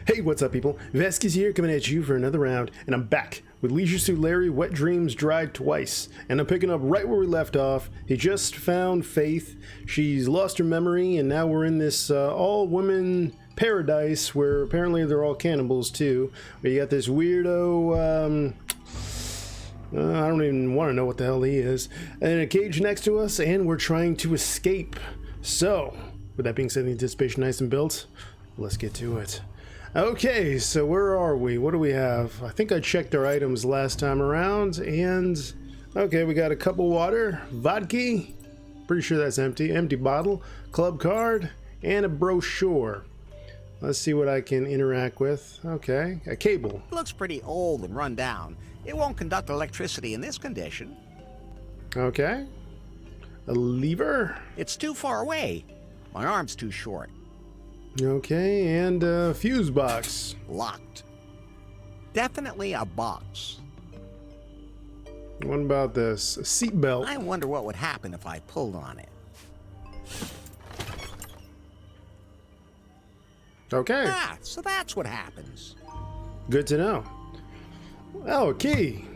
Hey, what's up, people? Vasquez here, coming at you for another round, and I'm back with Leisure Suit Larry, Wet Dreams Dried Twice, and I'm picking up right where we left off. He just found Faith. She's lost her memory, and now we're in this all-women paradise where apparently they're all cannibals, too. We got this weirdo, I don't even want to know what the hell he is, and a cage next to us, and we're trying to escape. So, with that being said, the anticipation nice and built, let's get to it. Okay, so where are we? What do we have? I think I checked our items last time around, and okay, we got a cup of water, vodka, pretty sure that's empty bottle, club card, and a brochure. Let's see what I can interact with. Okay, a cable. It looks pretty old and run down. It won't conduct electricity in this condition. Okay, a lever. It's too far away. My arm's too short. Okay, and a fuse box. Locked. Definitely a box. What about this? A seat belt. I wonder what would happen if I pulled on it. Okay. Ah, so that's what happens. Good to know. Oh, a key.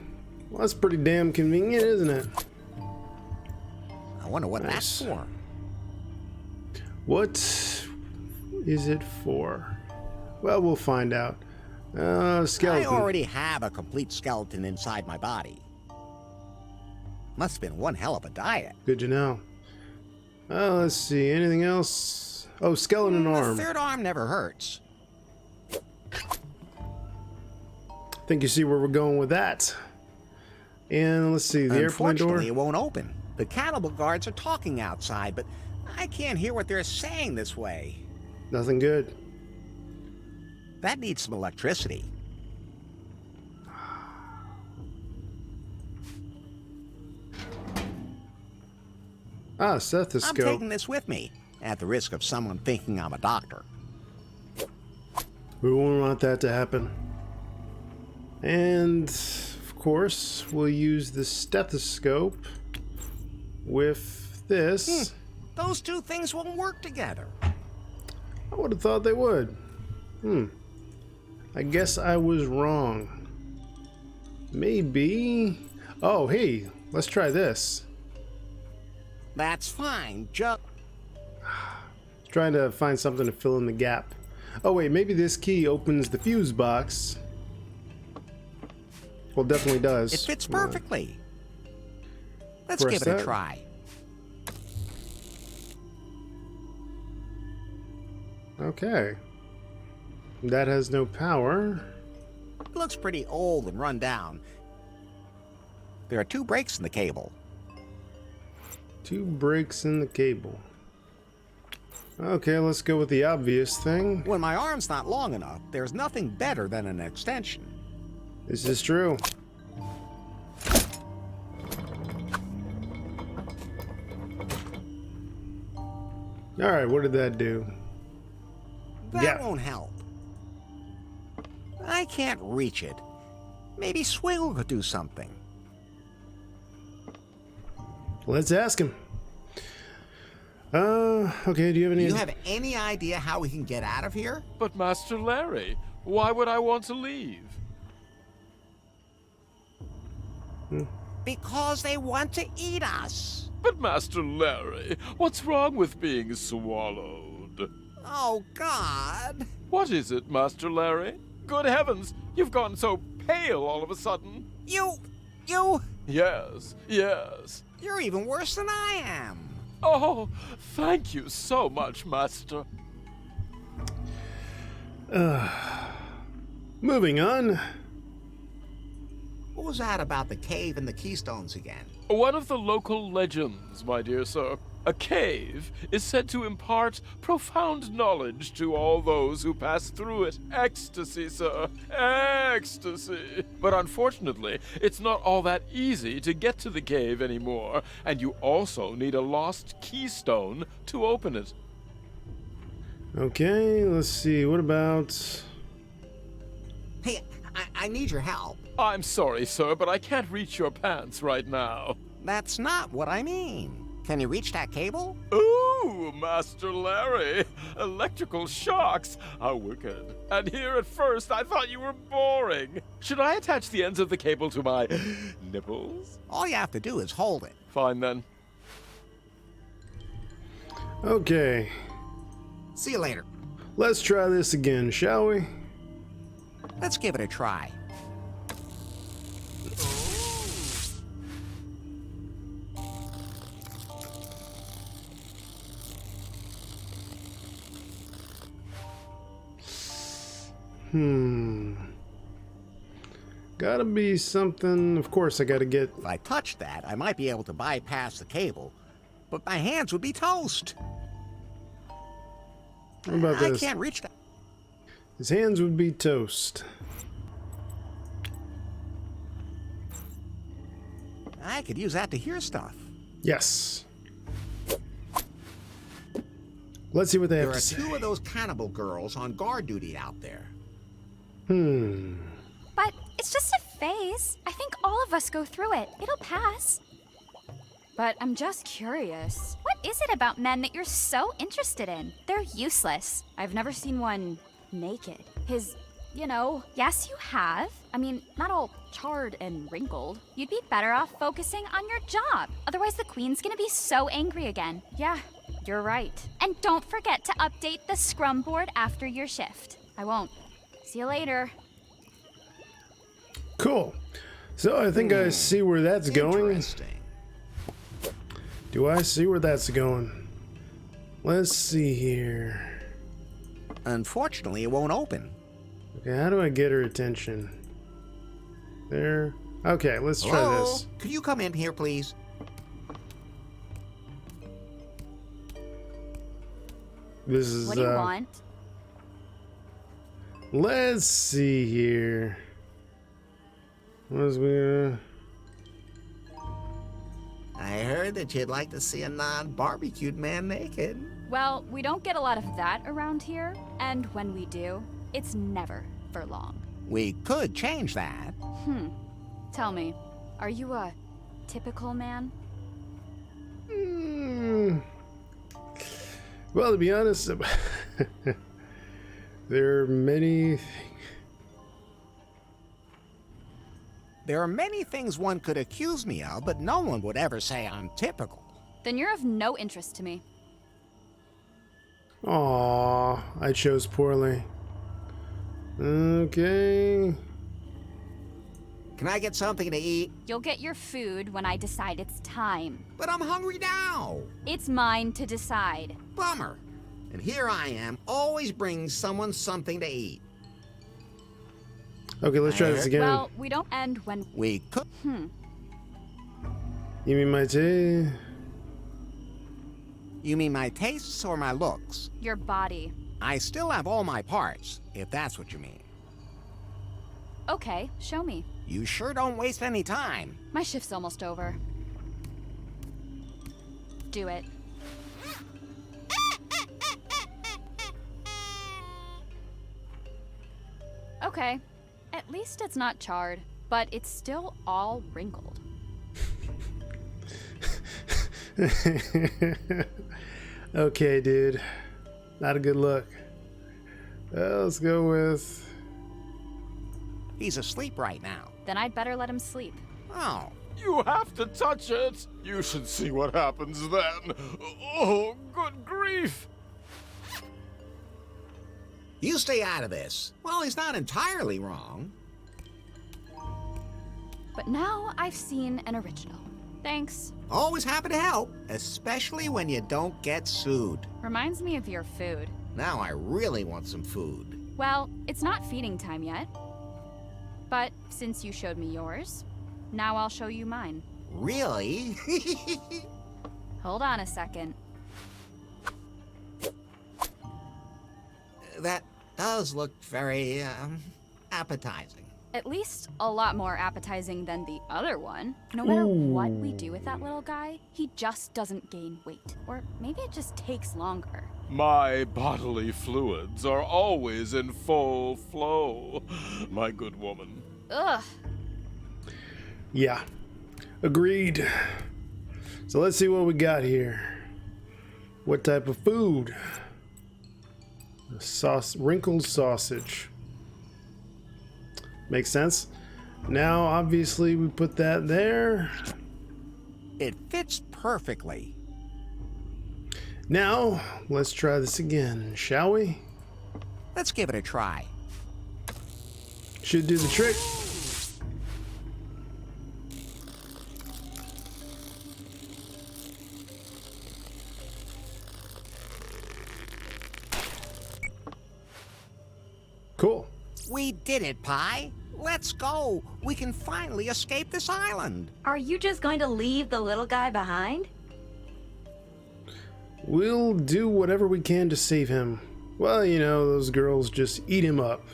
Well, that's pretty damn convenient, isn't it? I wonder what Nice. that's for. What is it for? Well, we'll find out. Skeleton. I already have a complete skeleton inside my body. Must have been one hell of a diet. Good to know. Let's see. Anything else? Oh, skeleton arm. The third arm never hurts. I think you see where we're going with that. And let's see. The airplane door. Unfortunately, it won't open. The cannibal guards are talking outside, but I can't hear what they're saying this way. Nothing good. That needs some electricity. Ah, I'm stethoscope. taking this with me, at the risk of someone thinking I'm a doctor. We won't want that to happen. And, of course, we'll use the stethoscope with this. Those two things won't work together. I would have thought they would. I guess I was wrong. Maybe... Oh, hey, let's try this. That's fine, just... Trying to find something to fill in the gap. Oh, wait, maybe this key opens the fuse box. Well, definitely does. It fits perfectly. Let's Press give it a that. try. Okay. That has no power. It looks pretty old and run down. There are two breaks in the cable. 2 breaks in the cable. Okay, let's go with the obvious thing. When my arm's not long enough, there's nothing better than an extension. This is true. Alright, what did that do? That Yeah. won't help. I can't reach it. Maybe Swiggle could do something. Let's ask him. Okay, do you have any... Do you have any idea how we can get out of here? But Master Larry, why would I want to leave? Because they want to eat us. But Master Larry, what's wrong with being swallowed? Oh, God. What is it, Master Larry? Good heavens, you've gone so pale all of a sudden. You... Yes, yes. You're even worse than I am. Oh, thank you so much, Master. Moving on. What was that about the cave and the keystones again? One of the local legends, my dear sir. A cave is said to impart profound knowledge to all those who pass through it. Ecstasy, sir. Ecstasy. But unfortunately, it's not all that easy to get to the cave anymore, and you also need a lost keystone to open it. Okay, let's see. What about... Hey, I need your help. I'm sorry, sir, but I can't reach your pants right now. That's not what I mean. Can you reach that cable? Ooh, Master Larry! Electrical shocks! How wicked. And here at first I thought you were boring. Should I attach the ends of the cable to my nipples? All you have to do is hold it. Fine then. Okay, See you later. let's try this again, shall we? Let's give it a try. Gotta be something. Of course, I gotta get. If I touched that, I might be able to bypass the cable, but my hands would be toast. What about I this? can't reach that. His hands would be toast. I could use that to hear stuff. Yes. Let's see what they There have are to say. two of those cannibal girls on guard duty out there. But it's just a phase. I think all of us go through it. It'll pass. But I'm just curious. What is it about men that you're so interested in? They're useless. I've never seen one naked. Yes, you have. I mean, not all charred and wrinkled. You'd be better off focusing on your job. Otherwise, the queen's gonna be so angry again. Yeah, you're right. And don't forget to update the scrum board after your shift. I won't. See you later. Cool. So I think I see where that's going. Interesting. Do I see where that's going? Let's see here. Unfortunately, it won't open. Okay, how do I get her attention? There. Okay, let's try Hello? this. Could you come in here, please? This is. What do you want? Let's see here. What is we? I heard that you'd like to see a non-barbecued man naked. Well, we don't get a lot of that around here, and when we do, it's never for long. We could change that. Tell me, are you a typical man? Well, to be honest, there are many. There are many things one could accuse me of, but no one would ever say I'm typical. Then you're of no interest to me. Aw, I chose poorly. Okay. Can I get something to eat? You'll get your food when I decide it's time. But I'm hungry now. It's mine to decide. Bummer. And here I am, always bringing someone something to eat. Okay, let's try this again. Well, we don't end when. We could. You mean my tea? You mean my tastes or my looks? Your body. I still have all my parts, if that's what you mean. Okay, show me. You sure don't waste any time. My shift's almost over. Do it. Okay. At least it's not charred, but it's still all wrinkled. Okay, dude. Not a good look. Let's go with. He's asleep right now. Then I'd better let him sleep. Oh, You have to touch it! You should see what happens then. Oh, good grief! you stay out of this. Well, he's not entirely wrong. But now I've seen an original. Thanks. Always happy to help, especially when you don't get sued. Reminds me of your food. Now I really want some food. Well, it's not feeding time yet. But since you showed me yours, now I'll show you mine. Really? Hold on a second. That does look very, appetizing. At least a lot more appetizing than the other one. No matter what we do with that little guy, he just doesn't gain weight. Or maybe it just takes longer. My bodily fluids are always in full flow, my good woman. Ugh. Yeah. Agreed. So let's see what we got here. What type of food? Wrinkled sausage. Makes sense. Now, obviously, we put that there. It fits perfectly. Now, let's try this again, shall we? Let's give it a try. Should do the trick. Cool. We did it, Pi. Let's go. We can finally escape this island. Are you just going to leave the little guy behind? We'll do whatever we can to save him. Well, you know, those girls just eat him up.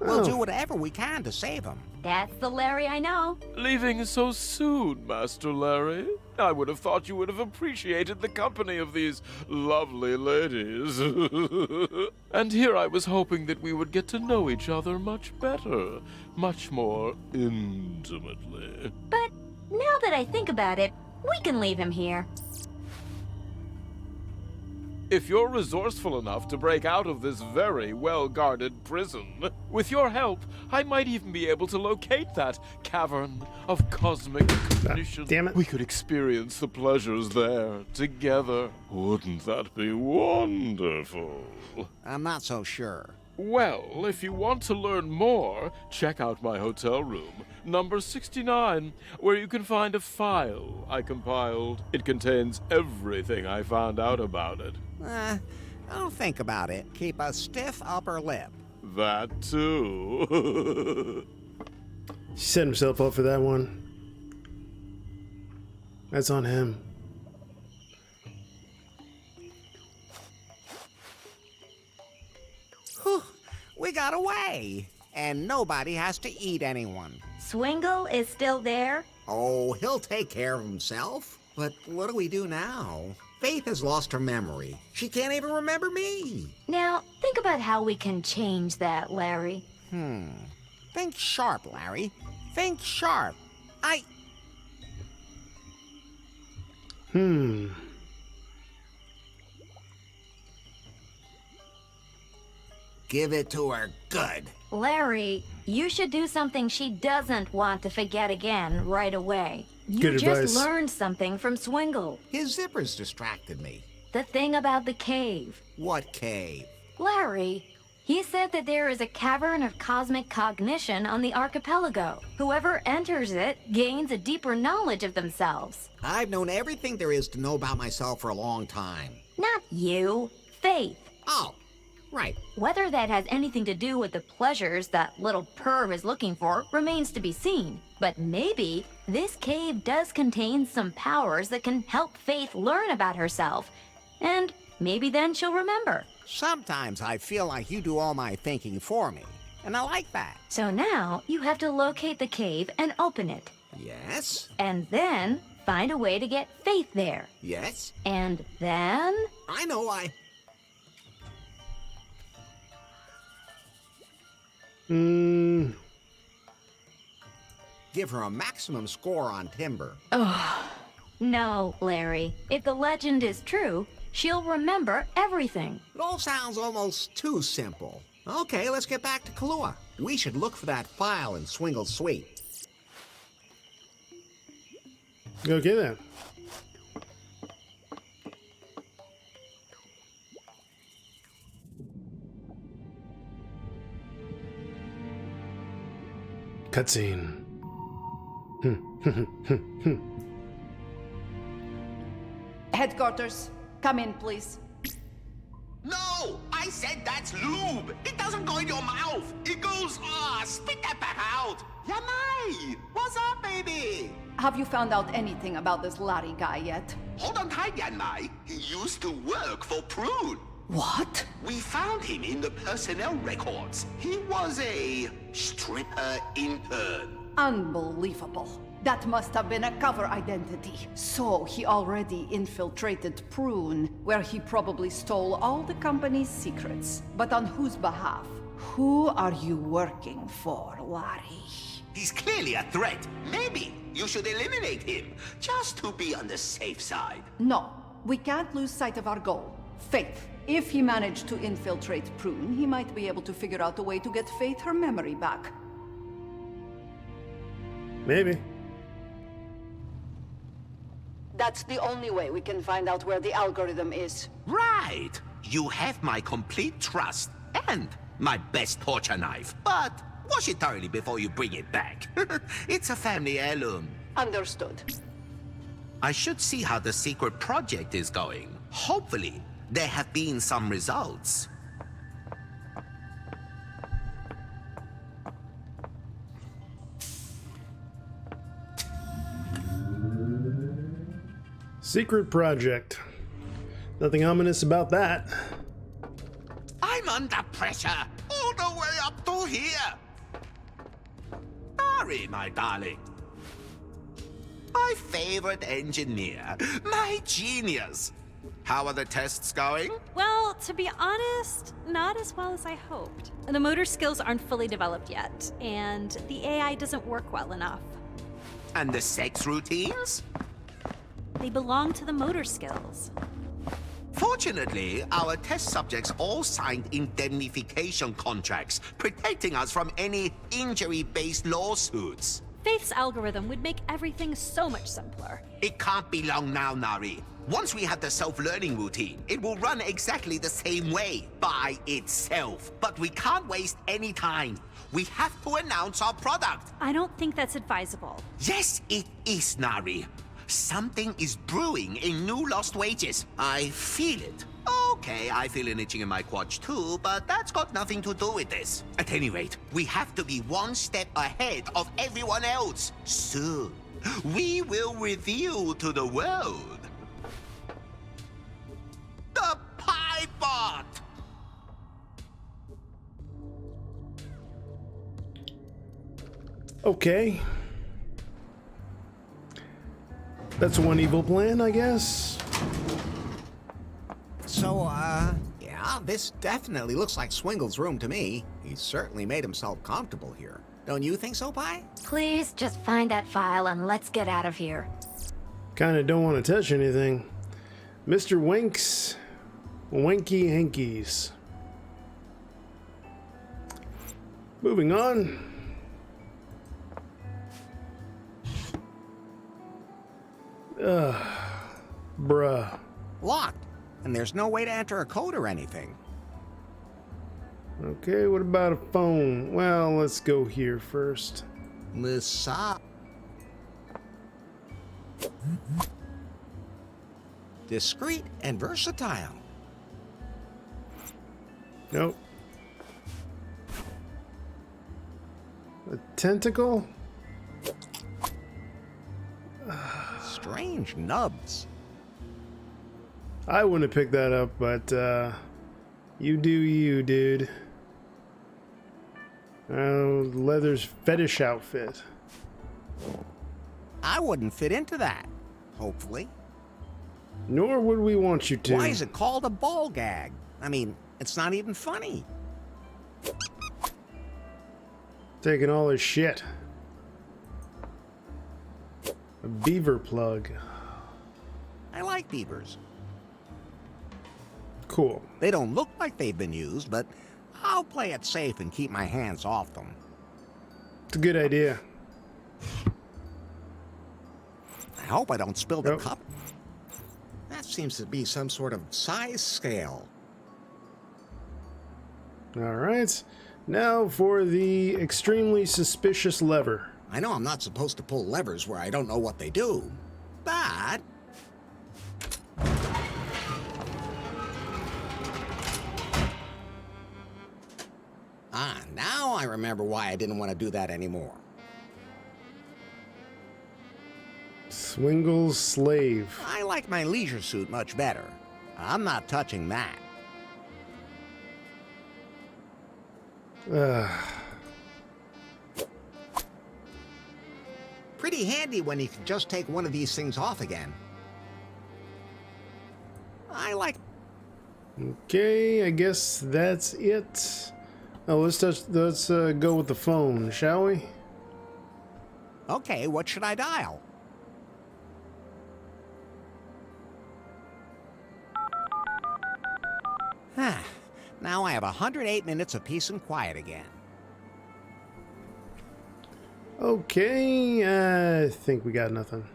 We'll Oh. do whatever we can to save him. That's the Larry I know. Leaving so soon, Master Larry? I would have thought you would have appreciated the company of these lovely ladies. And here I was hoping that we would get to know each other much better, much more intimately. But now that I think about it, we can leave him here. If you're resourceful enough to break out of this very well-guarded prison, with your help, I might even be able to locate that cavern of cosmic cognition. damn it. We could experience the pleasures there together. Wouldn't that be wonderful? I'm not so sure. Well, if you want to learn more, check out my hotel room, number 69, where you can find a file I compiled. It contains everything I found out about it. Don't think about it. Keep a stiff upper lip. That too. He set himself up for that one. That's on him. Whew, we got away. And nobody has to eat anyone. Swingle is still there? Oh, he'll take care of himself. But what do we do now? Faith has lost her memory. She can't even remember me. Now, think about how we can change that, Larry. Think sharp, Larry. Think sharp. Give it to her good. Larry, you should do something she doesn't want to forget again right away. You Good just advice. learned something from Swingle. His zippers distracted me. The thing about the cave. What cave? Larry, he said that there is a cavern of cosmic cognition on the archipelago. Whoever enters it gains a deeper knowledge of themselves. I've known everything there is to know about myself for a long time. Not you, Faith. Oh, right. Whether that has anything to do with the pleasures that little perv is looking for remains to be seen. But maybe this cave does contain some powers that can help Faith learn about herself. And maybe then she'll remember. Sometimes I feel like you do all my thinking for me, and I like that. So now you have to locate the cave and open it. Yes? And then find a way to get Faith there. Yes? And then... I know Give her a maximum score on timber. No, Larry. If the legend is true, she'll remember everything. It all sounds almost too simple. Okay, let's get back to Kahlua. We should look for that file in Swingle's suite. Okay then. Cutscene. Headquarters, come in, please. No! I said that's lube! It doesn't go in your mouth! It goes, spit that back out! Yamai! What's up, baby? Have you found out anything about this Larry guy yet? Hold on tight, Yanmai. He used to work for Prune. What? We found him in the personnel records. He was a stripper intern. Unbelievable. That must have been a cover identity. So he already infiltrated Prune, where he probably stole all the company's secrets. But on whose behalf? Who are you working for, Larry? He's clearly a threat. Maybe you should eliminate him, just to be on the safe side. No, we can't lose sight of our goal. Faith. If he managed to infiltrate Prune, he might be able to figure out a way to get Faith her memory back. Maybe. That's the only way we can find out where the algorithm is. Right. You have my complete trust and my best torture knife. But wash it thoroughly before you bring it back. It's a family heirloom. Understood. I should see how the secret project is going. Hopefully, there have been some results. Secret project. Nothing ominous about that. I'm under pressure all the way up to here. Sorry, my darling. My favorite engineer, my genius. How are the tests going? Well, to be honest, not as well as I hoped. The motor skills aren't fully developed yet, and the AI doesn't work well enough. And the sex routines? They belong to the motor skills. Fortunately, our test subjects all signed indemnification contracts, protecting us from any injury-based lawsuits. Faith's algorithm would make everything so much simpler. It can't be long now, Nari. Once we have the self-learning routine, it will run exactly the same way, by itself. But we can't waste any time. We have to announce our product. I don't think that's advisable. Yes, it is, Nari. Something is brewing in New Lost Wages. I feel it. Okay, I feel an itching in my quads too, but that's got nothing to do with this. At any rate, we have to be one step ahead of everyone else. Soon, we will reveal to the world the Piebot! Okay. That's one evil plan, I guess. So, yeah, this definitely looks like Swingle's room to me. He's certainly made himself comfortable here. Don't you think so, Pi? Please just find that file and let's get out of here. Kinda don't want to touch anything. Mr. Winks. Wanky Hankies. Moving on. Bruh. Locked. And there's no way to enter a code or anything. Okay, what about a phone? Well, let's go here first. Massa. Discreet and versatile. Nope. A tentacle? Strange nubs. I wouldn't have picked that up, but you do you, dude. Leather's fetish outfit. I wouldn't fit into that. Hopefully. Nor would we want you to. Why is it called a ball gag? I mean, it's not even funny. Taking all his shit. A beaver plug. I like beavers. Cool. They don't look like they've been used, but I'll play it safe and keep my hands off them. It's a good idea. I hope I don't spill the Nope. cup. That seems to be some sort of size scale. Alright. Now for the extremely suspicious lever. I know I'm not supposed to pull levers where I don't know what they do, but... Ah, now I remember why I didn't want to do that anymore. Swingle's slave. I like my leisure suit much better. I'm not touching that. Pretty handy when you can just take one of these things off again. I like... Okay, I guess that's it. Oh, let's go with the phone, shall we? Okay, what should I dial? Now I have 108 minutes of peace and quiet again. Okay, I think we got nothing.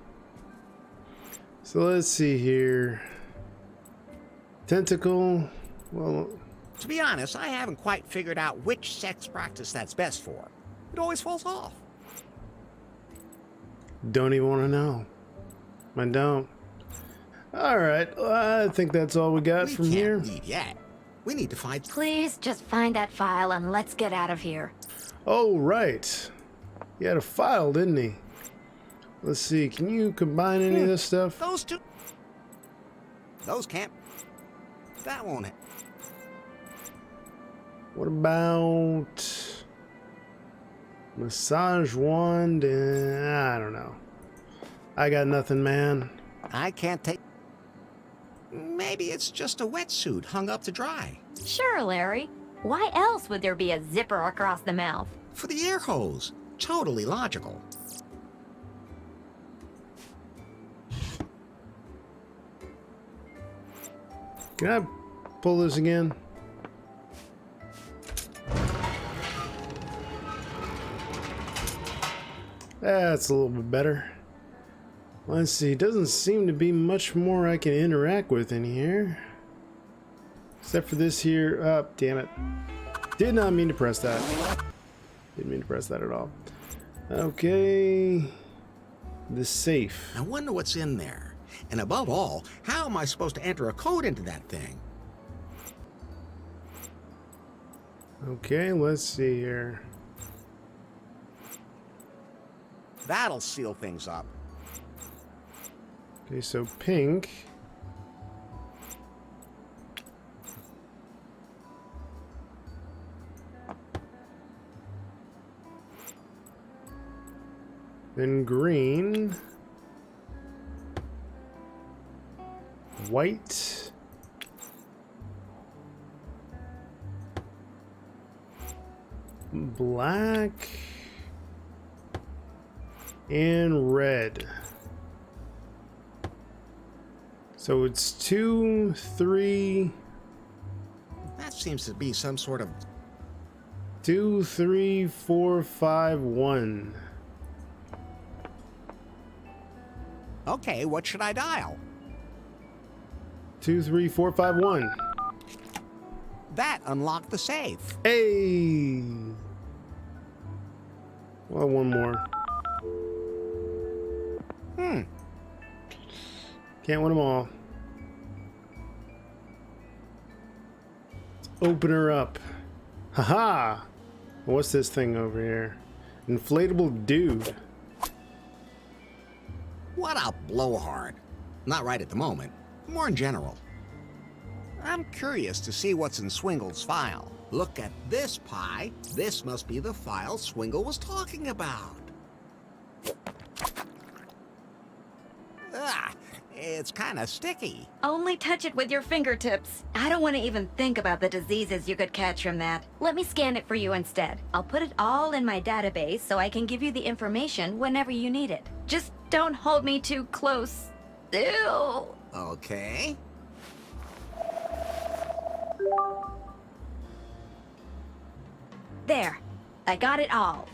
So let's see here. Tentacle. Well, To be honest, I haven't quite figured out which sex practice that's best for. It always falls off. don't even want to know. I don't. All right, I think that's all we got We from can't here. leave yet. We need to find... Please just find that file and let's get out of here. Oh, right. He had a file, didn't he? Let's see. Can you combine any of this stuff? Those two... Those can't... That won't... What about massage wand? I don't know. I got nothing, man. I can't take... Maybe it's just a wetsuit hung up to dry. Sure, Larry. Why else would there be a zipper across the mouth? For the air hose. Totally logical. Can I pull this again? That's a little bit better. Let's see. Doesn't seem to be much more I can interact with in here. Except for this here. Oh, damn it. Did not mean to press that. Didn't mean to press that at all. Okay. The safe. I wonder what's in there. And above all, how am I supposed to enter a code into that thing? Okay, let's see here. That'll seal things up. Okay, so pink. Then green. White. Black. And red. So it's 2, 3, That seems to be some sort of... 2, 3, 4, 5, 1. Okay, what should I dial? 2, 3, 4, 5, 1. That unlocked the safe. Hey! Well, one more. Can't win them all. Let's open her up. Haha! What's this thing over here? Inflatable dude. What a blowhard. Not right at the moment. More in general. I'm curious to see what's in Swingle's file. Look at this pie. This must be the file Swingle was talking about. Ah, it's kind of sticky. Only touch it with your fingertips. I don't want to even think about the diseases you could catch from that. Let me scan it for you instead. I'll put it all in my database so I can give you the information whenever you need it. Just don't hold me too close. Ew. Okay. There. I got it all.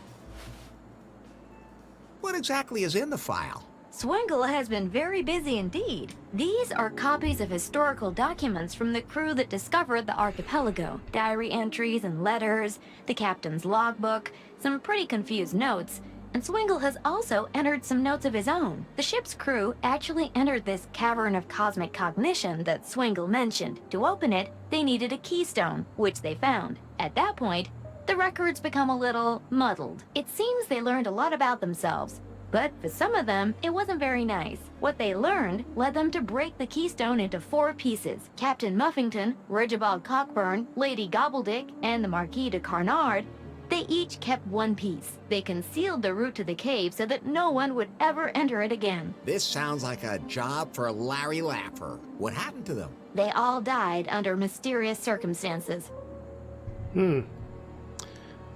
What exactly is in the file? Swingle has been very busy indeed. These are copies of historical documents from the crew that discovered the archipelago. Diary entries and letters, the captain's logbook, some pretty confused notes, and Swingle has also entered some notes of his own. The ship's crew actually entered this cavern of cosmic cognition that Swingle mentioned. To open it, they needed a keystone, which they found. At that point, the records become a little muddled. It seems they learned a lot about themselves, but for some of them, it wasn't very nice. What they learned led them to break the keystone into 4 pieces. Captain Muffington, Rigibald Cockburn, Lady Gobbledick, and the Marquis de Carnard, they each kept 1 piece. They concealed the route to the cave so that no one would ever enter it again. This sounds like a job for Larry Laffer. What happened to them? They all died under mysterious circumstances.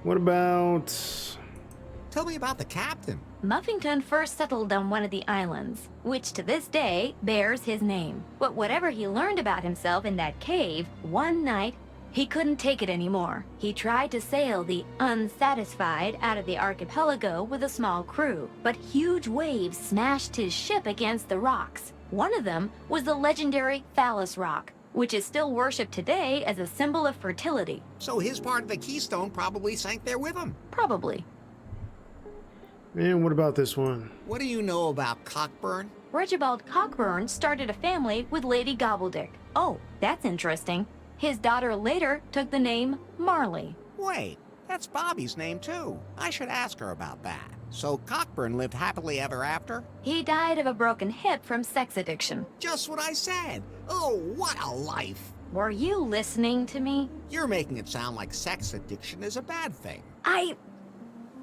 What about Tell me about the captain. Muffington first settled on one of the islands, which to this day bears his name. But whatever he learned about himself in that cave, one night, he couldn't take it anymore. He tried to sail the Unsatisfied out of the archipelago with a small crew, but huge waves smashed his ship against the rocks. One of them was the legendary Phallus Rock, which is still worshipped today as a symbol of fertility. So his part of the Keystone probably sank there with him. Probably. And what about this one? What do you know about Cockburn? Regibald Cockburn started a family with Lady Gobbledick. Oh, that's interesting. His daughter later took the name Marley. Wait, that's Bobby's name too. I should ask her about that. So Cockburn lived happily ever after? He died of a broken hip from sex addiction. Just what I said. Oh, what a life. Were you listening to me? You're making it sound like sex addiction is a bad thing.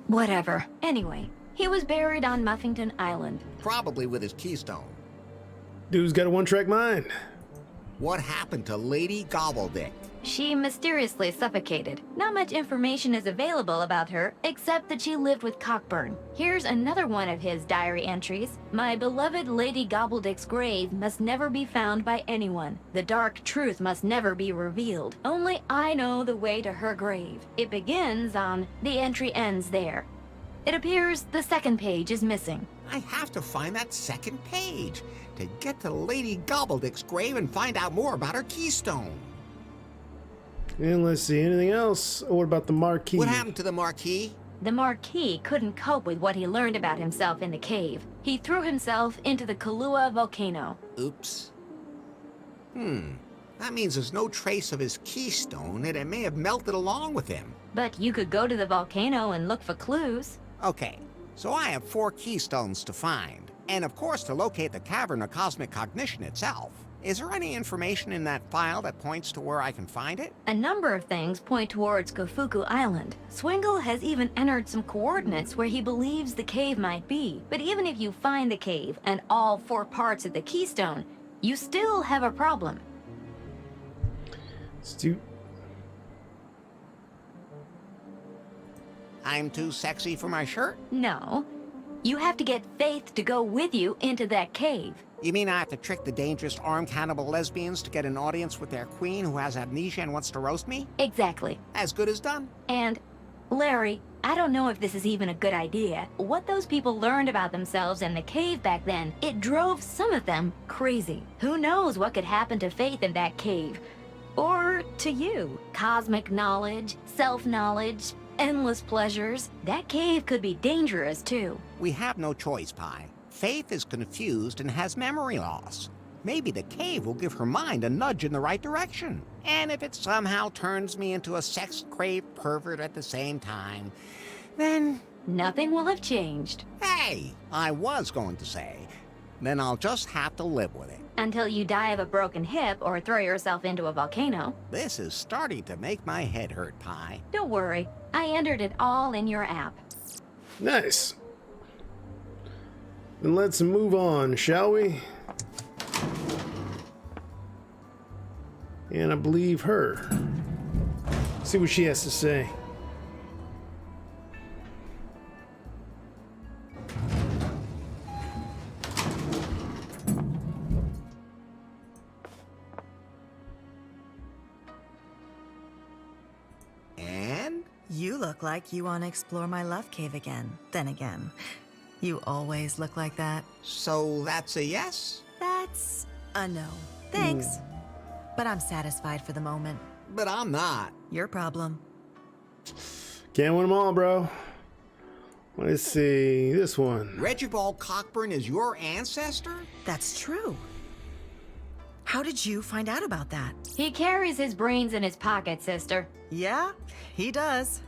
Whatever. Anyway, he was buried on Muffington Island. Probably with his Keystone. Dude's got a one-track mind. What happened to Lady Gobbledick? She mysteriously suffocated. Not much information is available about her, except that she lived with Cockburn. Here's another one of his diary entries. My beloved Lady Gobbledick's grave must never be found by anyone. The dark truth must never be revealed. Only I know the way to her grave. It begins on, the entry ends there. It appears the second page is missing. I have to find that second page to get to Lady Gobbledick's grave and find out more about her Keystone. And let's see, anything else? Or what about the Marquis? What happened to the Marquis? The Marquis couldn't cope with what he learned about himself in the cave. He threw himself into the Kahlua volcano. Oops. That means there's no trace of his Keystone, and it may have melted along with him. But you could go to the volcano and look for clues. Okay, so I have 4 Keystones to find, and of course to locate the Cavern of Cosmic Cognition itself. Is there any information in that file that points to where I can find it? A number of things point towards Kofuku Island. Swingle has even entered some coordinates where he believes the cave might be. But even if you find the cave and all 4 parts of the Keystone, you still have a problem. Stu. I'm too sexy for my shirt? No. You have to get Faith to go with you into that cave. You mean I have to trick the dangerous armed cannibal lesbians to get an audience with their queen who has amnesia and wants to roast me? Exactly. As good as done. And, Larry, I don't know if this is even a good idea. What those people learned about themselves in the cave back then, it drove some of them crazy. Who knows what could happen to Faith in that cave? Or to you. Cosmic knowledge, self-knowledge, endless pleasures. That cave could be dangerous, too. We have no choice, Pi. Faith is confused and has memory loss. Maybe the cave will give her mind a nudge in the right direction. And if it somehow turns me into a sex-craved pervert at the same time, then... Nothing will have changed. Hey, I was going to say, then I'll just have to live with it. Until you die of a broken hip or throw yourself into a volcano. This is starting to make my head hurt, Pi. Don't worry, I entered it all in your app. Nice. Then let's move on, shall we? And I believe her. See what she has to say. And? You look like you want to explore my love cave again. Then again, you always look like that. So that's a yes? That's a no. Thanks. But I'm satisfied for the moment. But I'm not. Your problem. Can't win them all, bro. Let's see. This one. Regibald Cockburn is your ancestor? That's true. How did you find out about that? He carries his brains in his pocket, sister. Yeah, he does.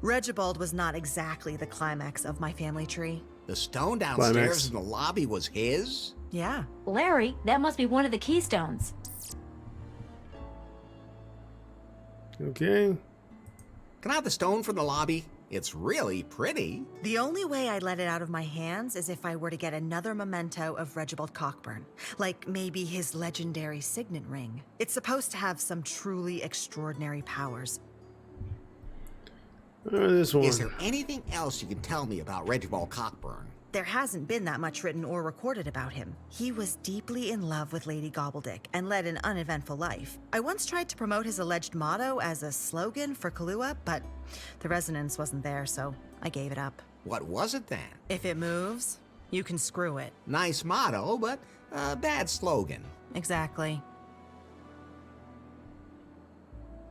Regibald was not exactly the climax of my family tree. The stone downstairs Climax. in the lobby was his? Yeah. Larry, that must be one of the Keystones. Okay. Can I have the stone from the lobby? It's really pretty. The only way I'd let it out of my hands is if I were to get another memento of Regibald Cockburn. Like maybe his legendary signet ring. It's supposed to have some truly extraordinary powers. Or this one. Is there anything else you can tell me about Reginald Cockburn? There hasn't been that much written or recorded about him. He was deeply in love with Lady Gobbledick and led an uneventful life. I once tried to promote his alleged motto as a slogan for Kahlua, but the resonance wasn't there, so I gave it up. What was it then? If it moves, you can screw it. Nice motto, but a bad slogan. Exactly.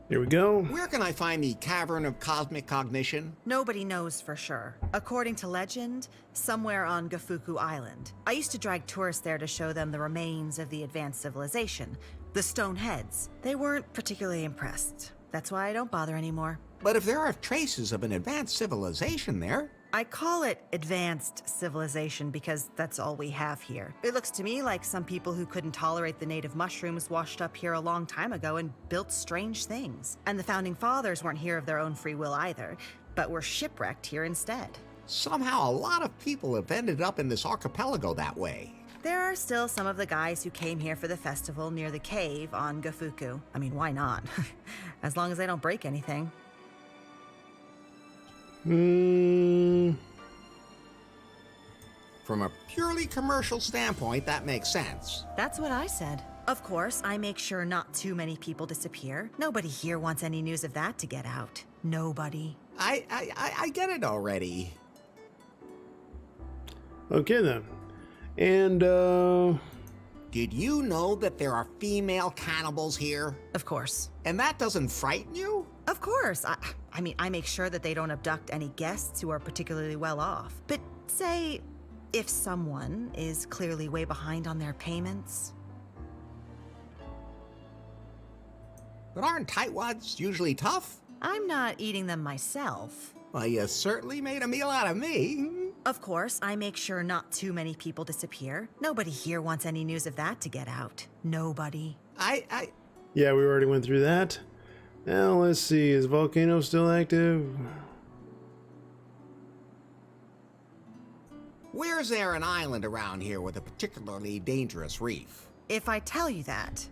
Here we go. Where can I find the Cavern of Cosmic Cognition? Nobody knows for sure. According to legend, somewhere on Gafuku Island. I used to drag tourists there to show them the remains of the advanced civilization, the stone heads. They weren't particularly impressed. That's why I don't bother anymore. But if there are traces of an advanced civilization there, I call it advanced civilization because that's all we have here. It looks to me like some people who couldn't tolerate the native mushrooms washed up here a long time ago and built strange things. And the founding fathers weren't here of their own free will either, but were shipwrecked here instead. somehow a lot of people have ended up in this archipelago that way. There are still some of the guys who came here for the festival near the cave on Gafuku. I mean, why not? As long as they don't break anything. From a purely commercial standpoint, that makes sense. That's what I said. Of course, I make sure not too many people disappear. Nobody here wants any news of that to get out. Nobody. I get it already. Okay then. And Did you know that there are female cannibals here? Of course. And that doesn't frighten you? Of course. I mean, I make sure that they don't abduct any guests who are particularly well off. But say, if someone is clearly way behind on their payments. But aren't tightwads usually tough? I'm not eating them myself. Well, you certainly made a meal out of me. Of course, I make sure not too many people disappear. Nobody here wants any news of that to get out. Nobody. yeah, we already went through that. Now let's see, is Volcano still active? Where's there an island around here with a particularly dangerous reef? If I tell you that,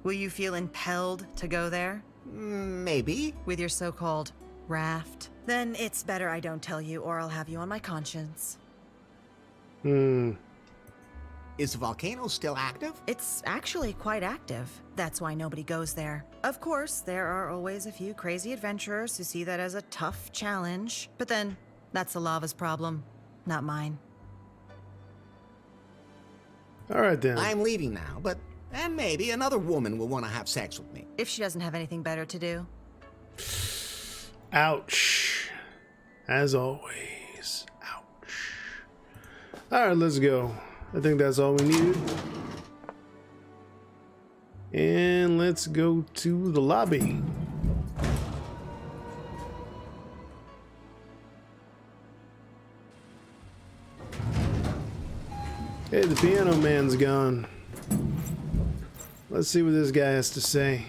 will you feel impelled to go there? Maybe. With your so-called raft? Then it's better I don't tell you or I'll have you on my conscience. Is the volcano still active? It's actually quite active. That's why nobody goes there. Of course, there are always a few crazy adventurers who see that as a tough challenge. But then, that's the lava's problem, not mine. Alright then. I'm leaving now, but and maybe another woman will want to have sex with me. If she doesn't have anything better to do. Ouch. As always. Ouch. Alright, let's go. I think that's all we needed. And let's go to the lobby. Hey, the piano man's gone. Let's see what this guy has to say.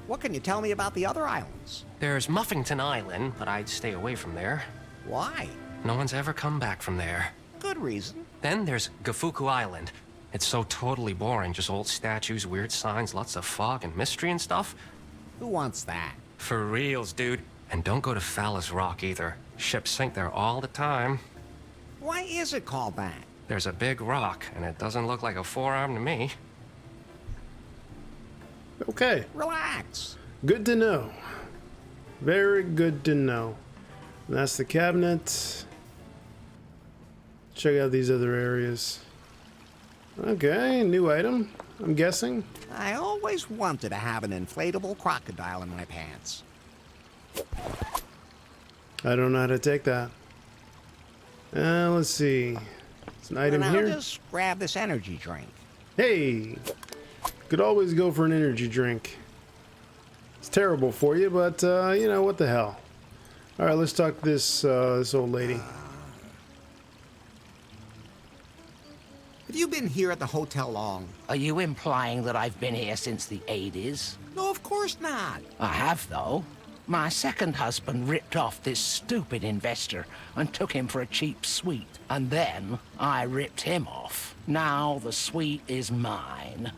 What can you tell me about the other islands? There's Muffington Island, but I'd stay away from there. Why? No one's ever come back from there. Good reason. Then there's Gafuku Island. It's so totally boring, just old statues, weird signs, lots of fog and mystery and stuff. Who wants that? For reals, dude. And don't go to Phallus Rock either. Ships sink there all the time. Why is it called that? There's a big rock, and it doesn't look like a forearm to me. Okay. Relax. Good to know. Very good to know. And that's the cabinet. Check out these other areas. Okay, new item, I'm guessing. I always wanted to have an inflatable crocodile in my pants. I don't know how to take that. Let's see. It's an item Well, now here. just grab this energy drink. Hey! Could always go for an energy drink. It's terrible for you, but you know, what the hell. Alright, let's talk to this old lady. Have you been here at the hotel long? Are you implying that I've been here since the 80s? No, of course not. I have, though. My second husband ripped off this stupid investor and took him for a cheap suite. And then I ripped him off. Now the suite is mine.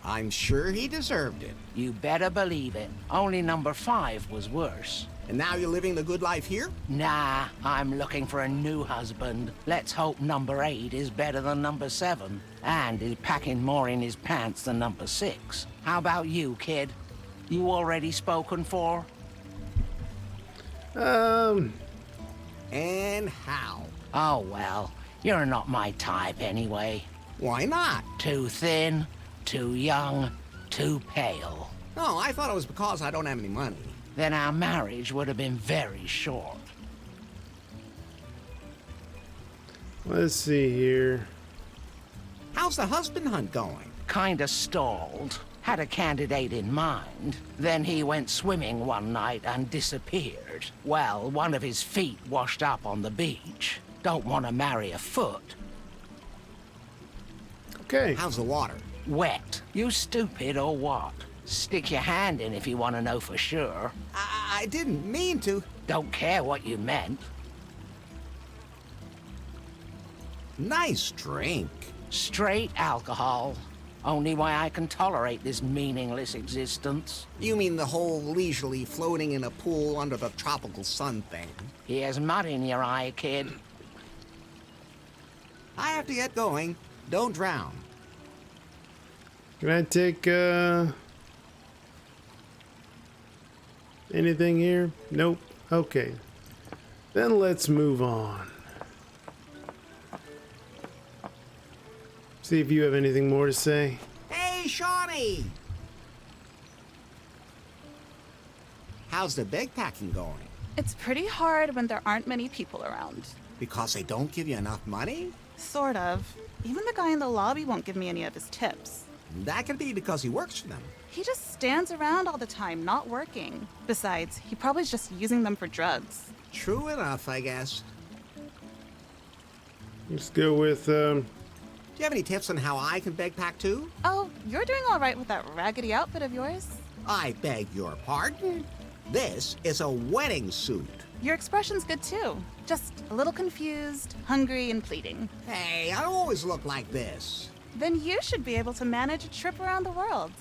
I'm sure he deserved it. You better believe it. Only number 5 was worse. And now you're living the good life here? Nah, I'm looking for a new husband. Let's hope number 8 is better than number 7. And is packing more in his pants than number 6. How about you, kid? You already spoken for? And how? Oh, well, you're not my type anyway. Why not? Too thin, too young, too pale. Oh, I thought it was because I don't have any money. Then our marriage would have been very short. Let's see here. How's the husband hunt going? Kinda stalled. Had a candidate in mind. Then he went swimming one night and disappeared. Well, one of his feet washed up on the beach. Don't want to marry a foot. Okay. How's the water? Wet. You stupid or what? Stick your hand in if you want to know for sure. I didn't mean to. Don't care what you meant. Nice drink. Straight alcohol. Only way I can tolerate this meaningless existence. You mean the whole leisurely floating in a pool under the tropical sun thing? Here's mud in your eye, kid. I have to get going. Don't drown. Can I take anything here? Nope. Okay. Then let's move on. See if you have anything more to say. Hey, Shawnee! How's the backpacking going? It's pretty hard when there aren't many people around. Because they don't give you enough money? Sort of. Even the guy in the lobby won't give me any of his tips. That could be because he works for them. He just stands around all the time, not working. Besides, he probably's just using them for drugs. True enough, I guess. Let's go with, Do you have any tips on how I can backpack too? Oh, you're doing all right with that raggedy outfit of yours. I beg your pardon? This is a wedding suit. Your expression's good too. Just a little confused, hungry, and pleading. Hey, I don't always look like this. Then you should be able to manage a trip around the world.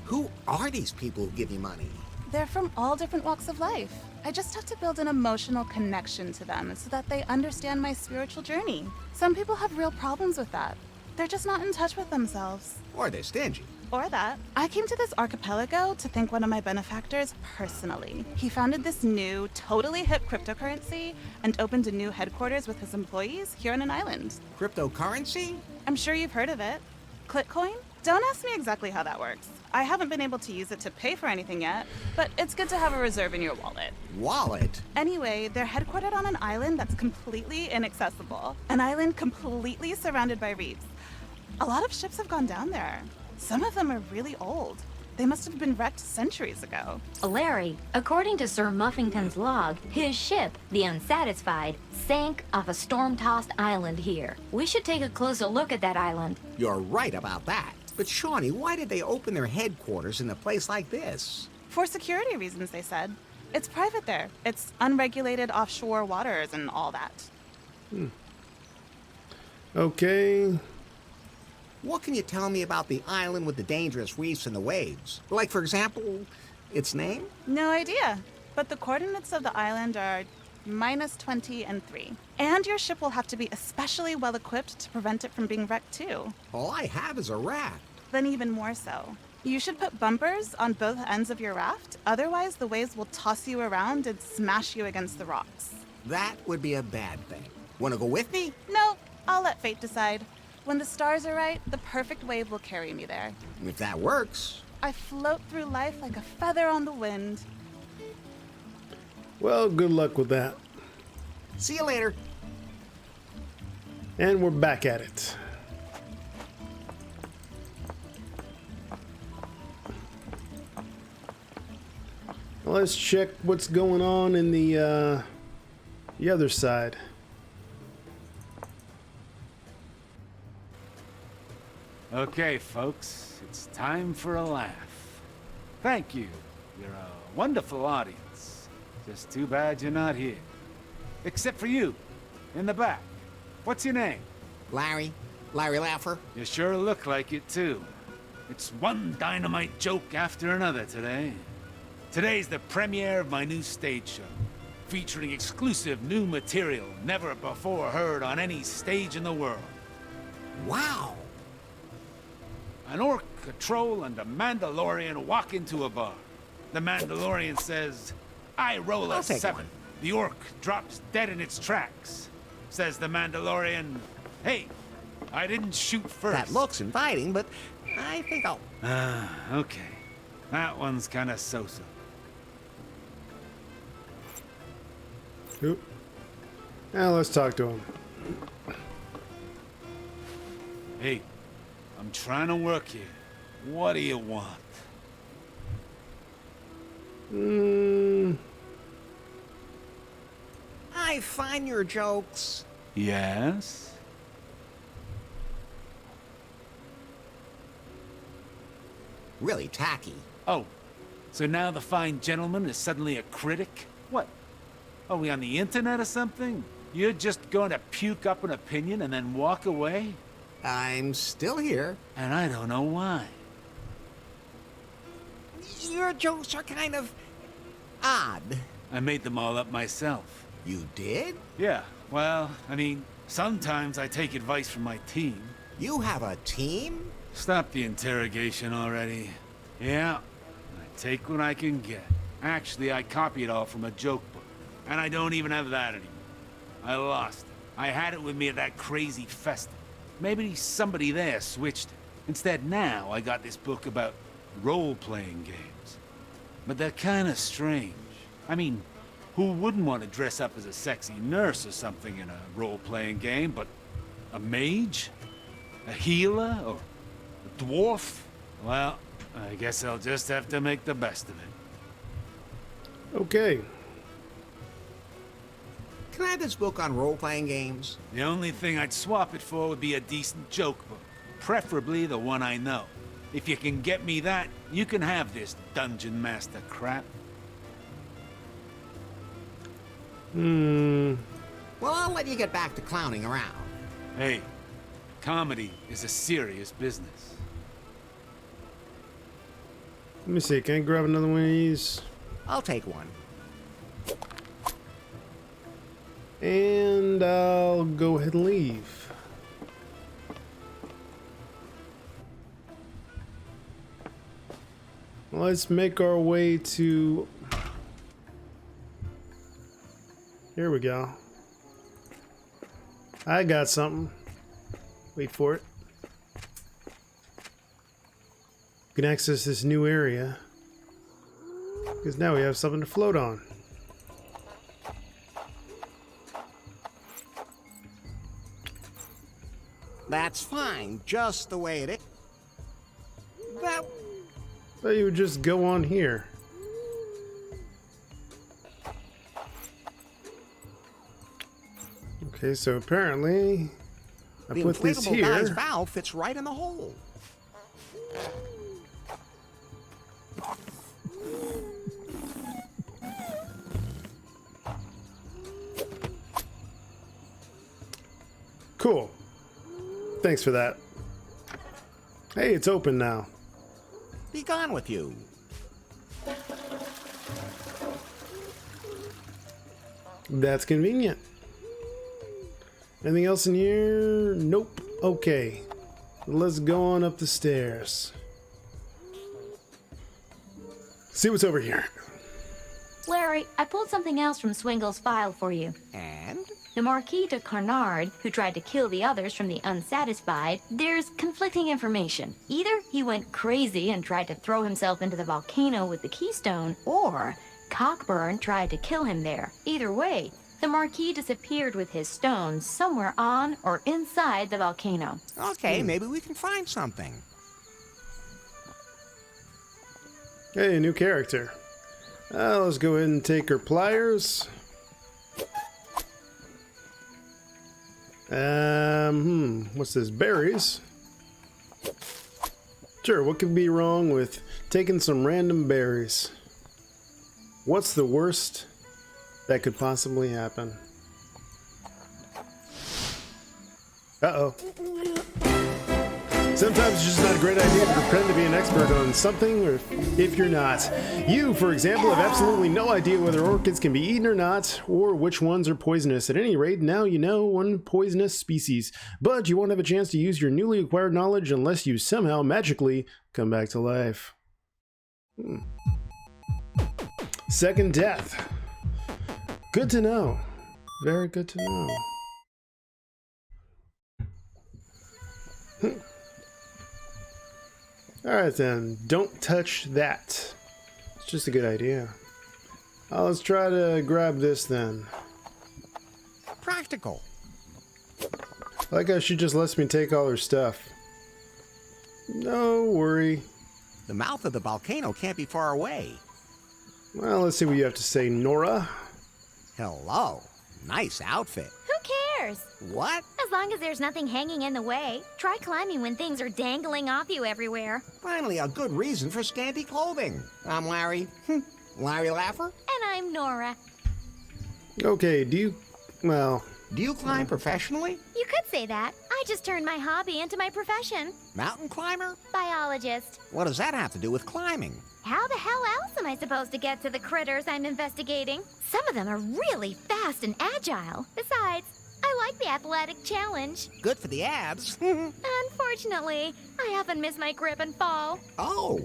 Who are these people who give you money? They're from all different walks of life. I just have to build an emotional connection to them so that they understand my spiritual journey. Some people have real problems with that. They're just not in touch with themselves. Or they're stingy. Or that. I came to this archipelago to thank one of my benefactors personally. He founded this new, totally hip cryptocurrency and opened a new headquarters with his employees here on an island. Cryptocurrency? I'm sure you've heard of it. Clitcoin? Don't ask me exactly how that works. I haven't been able to use it to pay for anything yet, but it's good to have a reserve in your wallet. Wallet? Anyway, they're headquartered on an island that's completely inaccessible. An island completely surrounded by reefs. A lot of ships have gone down there. Some of them are really old. They must have been wrecked centuries ago. Larry, according to Sir Muffington's log, his ship, the Unsatisfied, sank off a storm-tossed island here. We should take a closer look at that island. You're right about that. But Shawnee, why did they open their headquarters in a place like this? For security reasons, they said. It's private there. It's unregulated offshore waters and all that. okay. What can you tell me about the island with the dangerous reefs and the waves? Like, for example, its name? No idea. But the coordinates of the island are -20 and 3. And your ship will have to be especially well equipped to prevent it from being wrecked too. All I have is a raft. Then even more so. You should put bumpers on both ends of your raft, otherwise the waves will toss you around and smash you against the rocks. That would be a bad thing. Wanna go with me? No, I'll let fate decide. When the stars are right, the perfect wave will carry me there. If that works. I float through life like a feather on the wind. Well, good luck with that. See you later. And we're back at it. Let's check what's going on in the other side. Okay, folks, it's time for a laugh. Thank you. You're a wonderful audience. Just too bad you're not here. Except for you, in the back. What's your name? Larry? Larry Laffer? You sure look like it, too. It's one dynamite joke after another today. Today's the premiere of my new stage show, featuring exclusive new material never before heard on any stage in the world. Wow! An orc, a troll, and a Mandalorian walk into a bar. The Mandalorian says, "I roll I'll a take 7. one. The orc drops dead in its tracks. Says the Mandalorian, "Hey, I didn't shoot first." That looks inviting, but I think I'll... Okay. That one's kinda so-so. Oop. Now let's talk to him. Hey, I'm trying to work here. What do you want? I find your jokes... Yes? really tacky. Oh, so now the fine gentleman is suddenly a critic? What? Are we on the internet or something? You're just going to puke up an opinion and then walk away? I'm still here. And I don't know why. Your jokes are kind of... odd. I made them all up myself. You did? Yeah, well, I mean, sometimes I take advice from my team. You have a team? Stop the interrogation already. Yeah, I take what I can get. Actually, I copy it all from a joke book. And I don't even have that anymore. I lost it. I had it with me at that crazy festival. Maybe somebody there switched it. Instead, now I got this book about role-playing games. But they're kinda strange. I mean, who wouldn't want to dress up as a sexy nurse or something in a role-playing game, but a mage? A healer? Or a dwarf? Well, I guess I'll just have to make the best of it. Okay. Can I have this book on role-playing games? The only thing I'd swap it for would be a decent joke book. Preferably the one I know. If you can get me that, you can have this Dungeon Master crap. Well, I'll let you get back to clowning around. Hey, comedy is a serious business. Let me see. Can I grab another one of these? I'll take one. And I'll go ahead and leave. Let's make our way to... Here we go. I got something. Wait for it. We can access this new area. Because now we have something to float on. That's fine, just the way it is. That... Thought you would just go on here. Okay, so apparently I the put this inflatable guy's here. valve fits right in the hole. Cool. Thanks for that. Hey, it's open now. Be gone with you. That's convenient. Anything else in here? Nope. Okay. Let's go on up the stairs. See what's over here. Larry, I pulled something else from Swingle's file for you. And? The Marquis de Carnard, who tried to kill the others from the Unsatisfied, there's conflicting information. Either he went crazy and tried to throw himself into the volcano with the keystone, or Cockburn tried to kill him there. Either way, the Marquis disappeared with his stones somewhere on or inside the volcano. Okay, maybe we can find something. Hey, new character. Let's go ahead and take her pliers. What's this? Berries? Sure, what could be wrong with taking some random berries? What's the worst that could possibly happen? Uh-oh. Sometimes it's just not a great idea to pretend to be an expert on something, or if you're not. You, for example, have absolutely no idea whether orchids can be eaten or not, or which ones are poisonous. At any rate, now you know one poisonous species. But you won't have a chance to use your newly acquired knowledge unless you somehow magically come back to life. Second death. Good to know. Very good to know. Alright then, don't touch that. It's just a good idea. Let's try to grab this then. Practical. I like how she just lets me take all her stuff. No worry. The mouth of the volcano can't be far away. Well, let's see what you have to say, Nora. Hello. Nice outfit. Who cares? What? As long as there's nothing hanging in the way. Try climbing when things are dangling off you everywhere. Finally, a good reason for scanty clothing. I'm Larry. Larry Laffer. And I'm Nora. Okay, do you climb professionally? You could say that. I just turned my hobby into my profession. Mountain climber? Biologist. What does that have to do with climbing? How the hell else am I supposed to get to the critters I'm investigating? Some of them are really fast and agile. Besides, I like the athletic challenge. Good for the abs. Unfortunately, I often miss my grip and fall. Oh.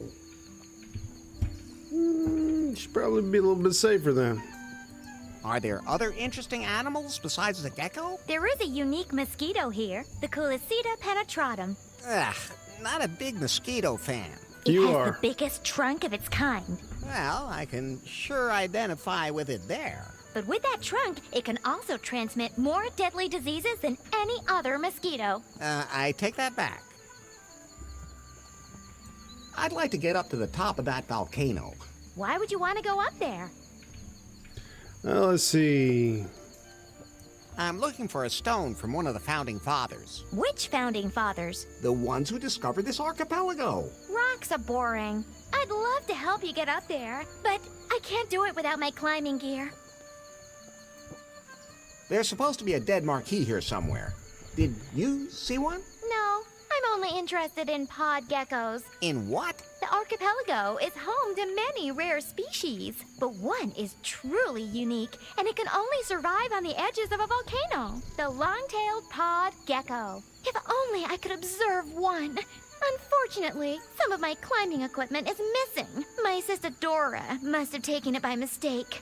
Should probably be a little bit safer then. Are there other interesting animals besides the gecko? There is a unique mosquito here, the Culicida penetratum. Ugh, not a big mosquito fan. It has the biggest trunk of its kind. Well, I can sure identify with it there. But with that trunk, it can also transmit more deadly diseases than any other mosquito. I take that back. I'd like to get up to the top of that volcano. Why would you want to go up there? Let's see. I'm looking for a stone from one of the founding fathers. Which founding fathers? The ones who discovered this archipelago. Rocks are boring. I'd love to help you get up there, but I can't do it without my climbing gear. There's supposed to be a dead marquis here somewhere. Did you see one? No, I'm only interested in pod geckos. In what? The archipelago is home to many rare species, but one is truly unique, and it can only survive on the edges of a volcano. The long-tailed pod gecko. If only I could observe one. Unfortunately, some of my climbing equipment is missing. My sister Dora must have taken it by mistake.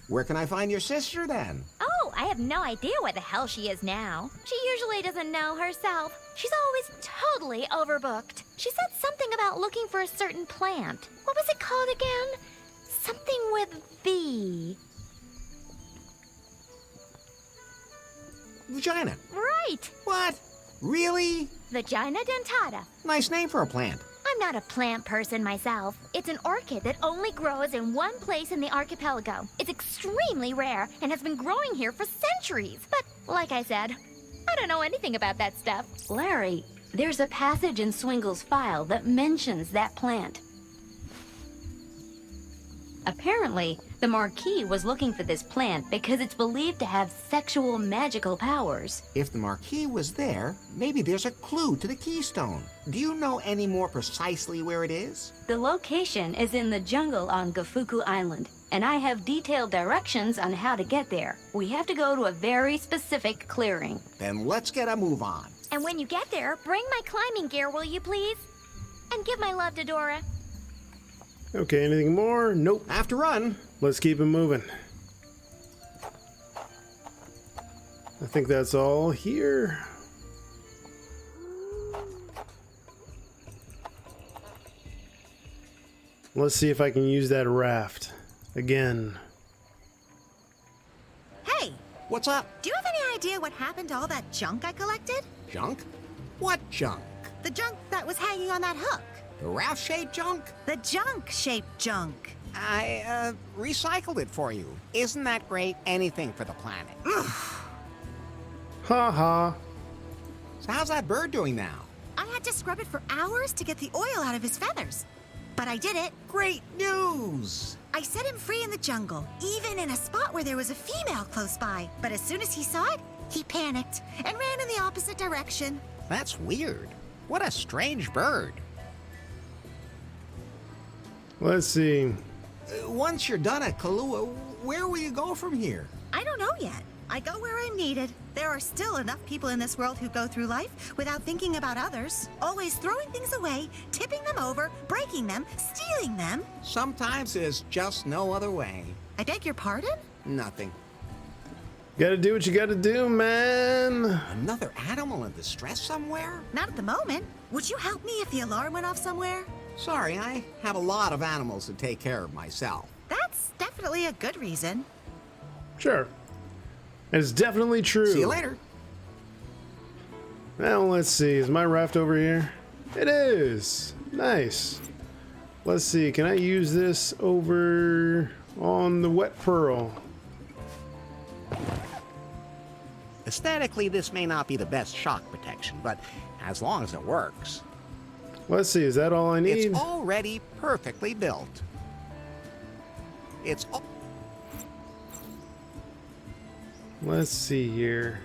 Where can I find your sister then? Oh, I have no idea where the hell she is now. She usually doesn't know herself. She's always totally overbooked. She said something about looking for a certain plant. What was it called again? Something with V. Vagina. Right. What? Really? Vagina dentata. Nice name for a plant. I'm not a plant person myself. It's an orchid that only grows in one place in the archipelago. It's extremely rare and has been growing here for centuries. But, like I said, I don't know anything about that stuff. Larry, there's a passage in Swingle's file that mentions that plant. Apparently, the Marquis was looking for this plant because it's believed to have sexual magical powers. If the Marquis was there, maybe there's a clue to the keystone. Do you know any more precisely where it is? The location is in the jungle on Gafuku Island, and I have detailed directions on how to get there. We have to go to a very specific clearing. Then let's get a move on. And when you get there, bring my climbing gear, will you please? And give my love to Dora. Okay, anything more? Nope. Have to run. Let's keep it moving. I think that's all here. Let's see if I can use that raft again. Hey! What's up? Do you have any idea what happened to all that junk I collected? Junk? What junk? The junk that was hanging on that hook. The raft-shaped junk? The junk-shaped junk. I, recycled it for you. Isn't that great? Anything for the planet. Ha ha. So how's that bird doing now? I had to scrub it for hours to get the oil out of his feathers. But I did it. Great news! I set him free in the jungle, even in a spot where there was a female close by. But as soon as he saw it, he panicked and ran in the opposite direction. That's weird. What a strange bird. Let's see. Once you're done at Kahlua, where will you go from here? I don't know yet. I go where I'm needed. There are still enough people in this world who go through life without thinking about others, always throwing things away, tipping them over, breaking them, stealing them. Sometimes there's just no other way. I beg your pardon? Nothing. Gotta do what you gotta do, man. Another animal in distress somewhere? Not at the moment. Would you help me if the alarm went off somewhere? Sorry, I have a lot of animals to take care of myself. That's definitely a good reason. Sure. It's definitely true. See you later. Now, let's see. Is my raft over here? It is. Nice. Let's see. Can I use this over on the wet pearl? Aesthetically, this may not be the best shock protection, but as long as it works. Let's see. Is that all I need? It's already perfectly built. It's Let's see here.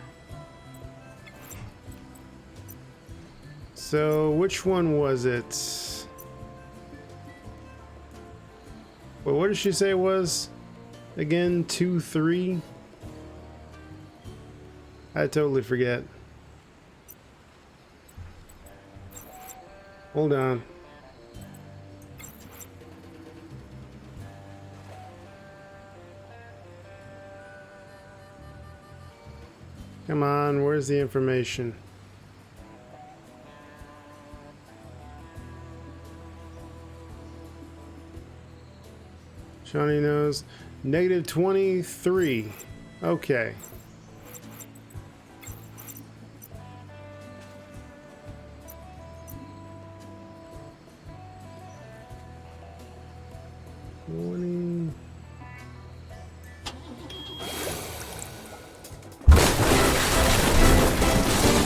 So, which one was it? Well, what did she say it was? Again, 2, 3? I totally forget. Hold on. Come on, where's the information? Shawnee knows. Negative 23. Okay.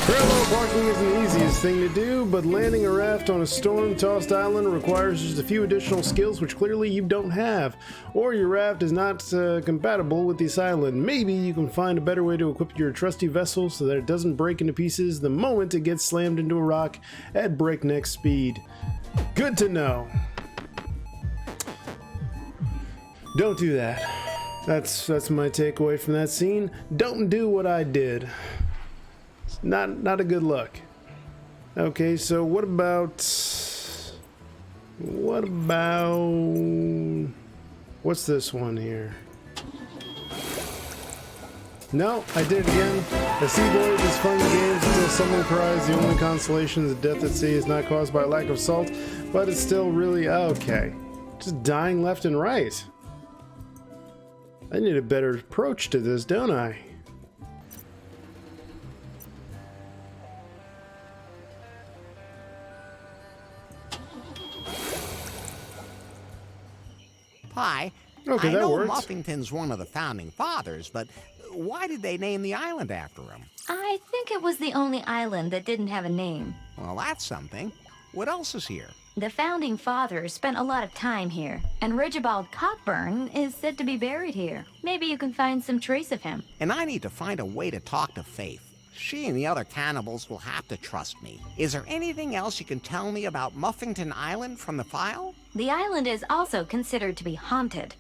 Parallel parking isn't the easiest thing to do, but landing a raft on a storm-tossed island requires just a few additional skills which clearly you don't have, or your raft is not compatible with this island. Maybe you can find a better way to equip your trusty vessel so that it doesn't break into pieces the moment it gets slammed into a rock at breakneck speed. Good to know. Don't do that. That's my takeaway from that scene. Don't do what I did. Not a good look. Okay, so what about what's this one here? No, I did it again. A sea voyage is fun games until someone cries. The only consolation is death at sea is not caused by lack of salt, but it's still really okay. Just dying left and right. I need a better approach to this, don't I? Pi, Okay, I that know worked. Muffington's one of the founding fathers, but why did they name the island after him? I think it was the only island that didn't have a name. Well, that's something. What else is here? The founding fathers spent a lot of time here, and Rigibald Cockburn is said to be buried here. Maybe you can find some trace of him. And I need to find a way to talk to Faith. She and the other cannibals will have to trust me. Is there anything else you can tell me about Muffington Island from the file? The island is also considered to be haunted.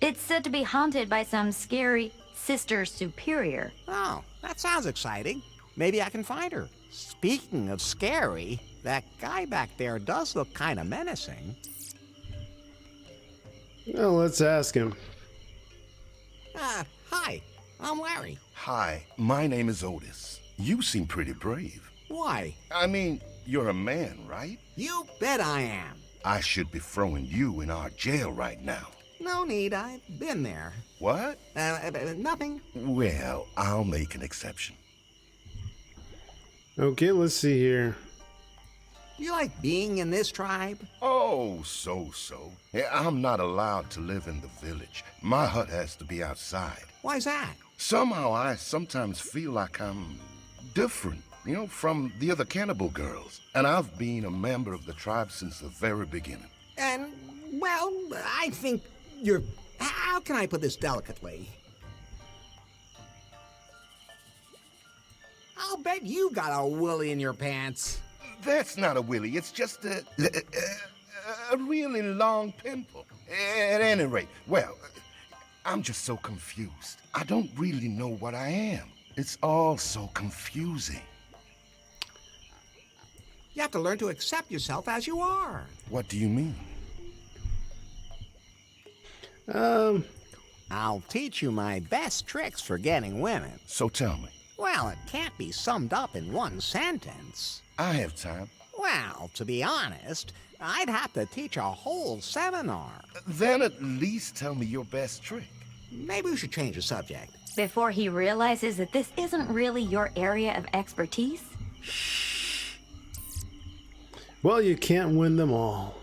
It's said to be haunted by some scary Sister Superior. Oh, that sounds exciting. Maybe I can find her. Speaking of scary, that guy back there does look kind of menacing. Well, let's ask him. Hi, I'm Larry. Hi, my name is Otis. You seem pretty brave. Why? I mean, you're a man, right? You bet I am. I should be throwing you in our jail right now. No need, I've been there. What? Nothing. Well, I'll make an exception. Okay, let's see here. You like being in this tribe? Oh, so. Yeah, I'm not allowed to live in the village. My hut has to be outside. Why's that? Somehow I sometimes feel like I'm different, from the other cannibal girls. And I've been a member of the tribe since the very beginning. And, well, I think you're... How can I put this delicately? I'll bet you got a willy in your pants. That's not a willy. It's just a really long pimple. At any rate, well, I'm just so confused. I don't really know what I am. It's all so confusing. You have to learn to accept yourself as you are. What do you mean? I'll teach you my best tricks for getting women. So tell me. Well, it can't be summed up in one sentence. I have time. Well, to be honest, I'd have to teach a whole seminar. Then at least tell me your best trick. Maybe we should change the subject. Before he realizes that this isn't really your area of expertise? Well, you can't win them all.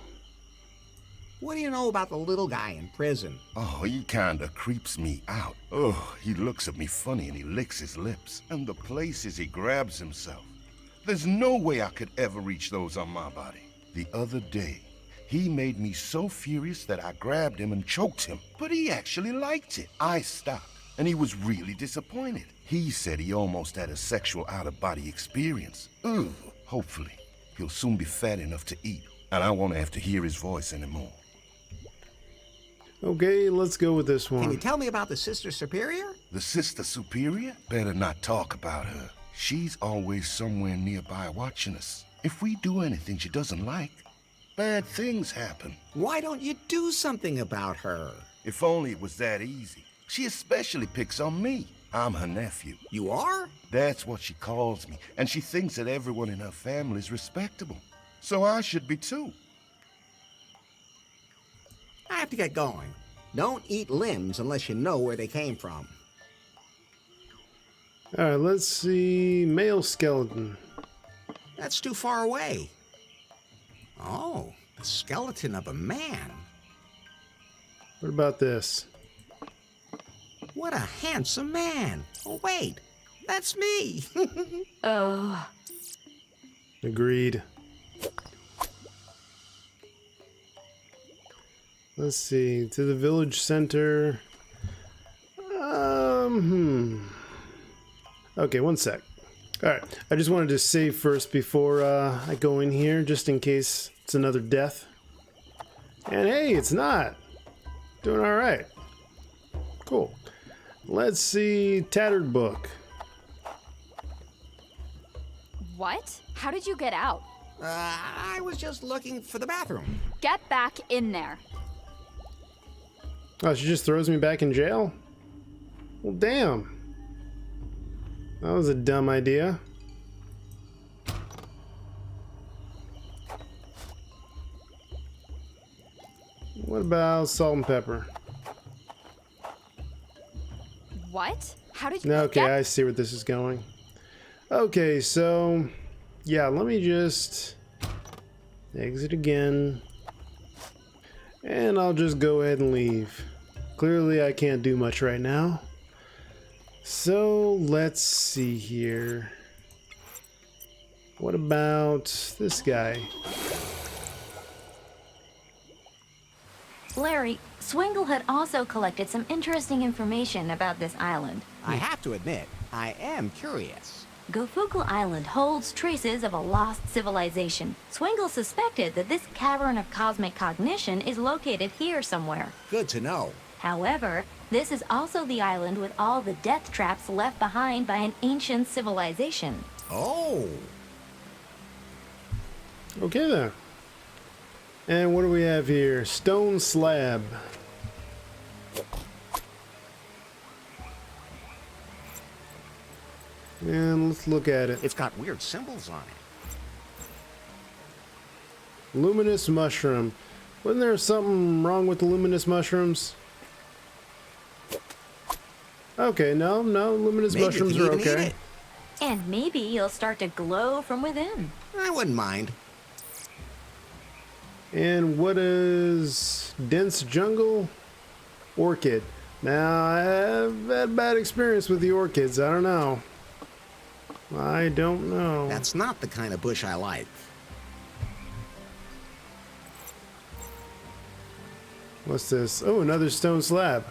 What do you know about the little guy in prison? Oh, he kinda creeps me out. Oh, he looks at me funny and he licks his lips. And the places he grabs himself. There's no way I could ever reach those on my body. The other day, he made me so furious that I grabbed him and choked him. But he actually liked it. I stopped, and he was really disappointed. He said he almost had a sexual out-of-body experience. Ugh. Hopefully, he'll soon be fat enough to eat, and I won't have to hear his voice anymore. Okay, let's go with this one. Can you tell me about the Sister Superior? The Sister Superior? Better not talk about her. She's always somewhere nearby watching us. If we do anything she doesn't like, bad things happen. Why don't you do something about her? If only it was that easy. She especially picks on me. I'm her nephew. You are? That's what she calls me, and she thinks that everyone in her family is respectable. So I should be too. I have to get going. Don't eat limbs unless you know where they came from. Alright, let's see. Male skeleton. That's too far away. Oh, the skeleton of a man. What about this? What a handsome man. Oh, wait. That's me. Oh. Agreed. Let's see. To the village center. Okay, one sec. Alright, I just wanted to save first before I go in here, just in case it's another death. And hey, it's not. Doing alright. Cool. Let's see. Tattered book. What? How did you get out? I was just looking for the bathroom. Get back in there. Oh, she just throws me back in jail? Well, damn. That was a dumb idea. What about salt and pepper? What? How did you Okay, get... I see where this is going. Okay, so... yeah, let me just... exit again. And I'll just go ahead and leave. Clearly, I can't do much right now. So, let's see here. What about this guy? Larry, Swingle had also collected some interesting information about this island. I have to admit, I am curious. Gofuku Island holds traces of a lost civilization. Swingle suspected that this cavern of cosmic cognition is located here somewhere. Good to know. However, this is also the island with all the death traps left behind by an ancient civilization. Oh. Okay then. And what do we have here? Stone slab. And let's look at it. It's got weird symbols on it. Luminous mushroom. Wasn't there something wrong with the luminous mushrooms? Okay, no, luminous Maybe mushrooms you are can even eat okay. it. And maybe you'll start to glow from within. I wouldn't mind. And what is dense jungle? Orchid. Now, I've had a bad experience with the orchids. I don't know. I don't know. That's not the kind of bush I like. What's this? Oh, another stone slab.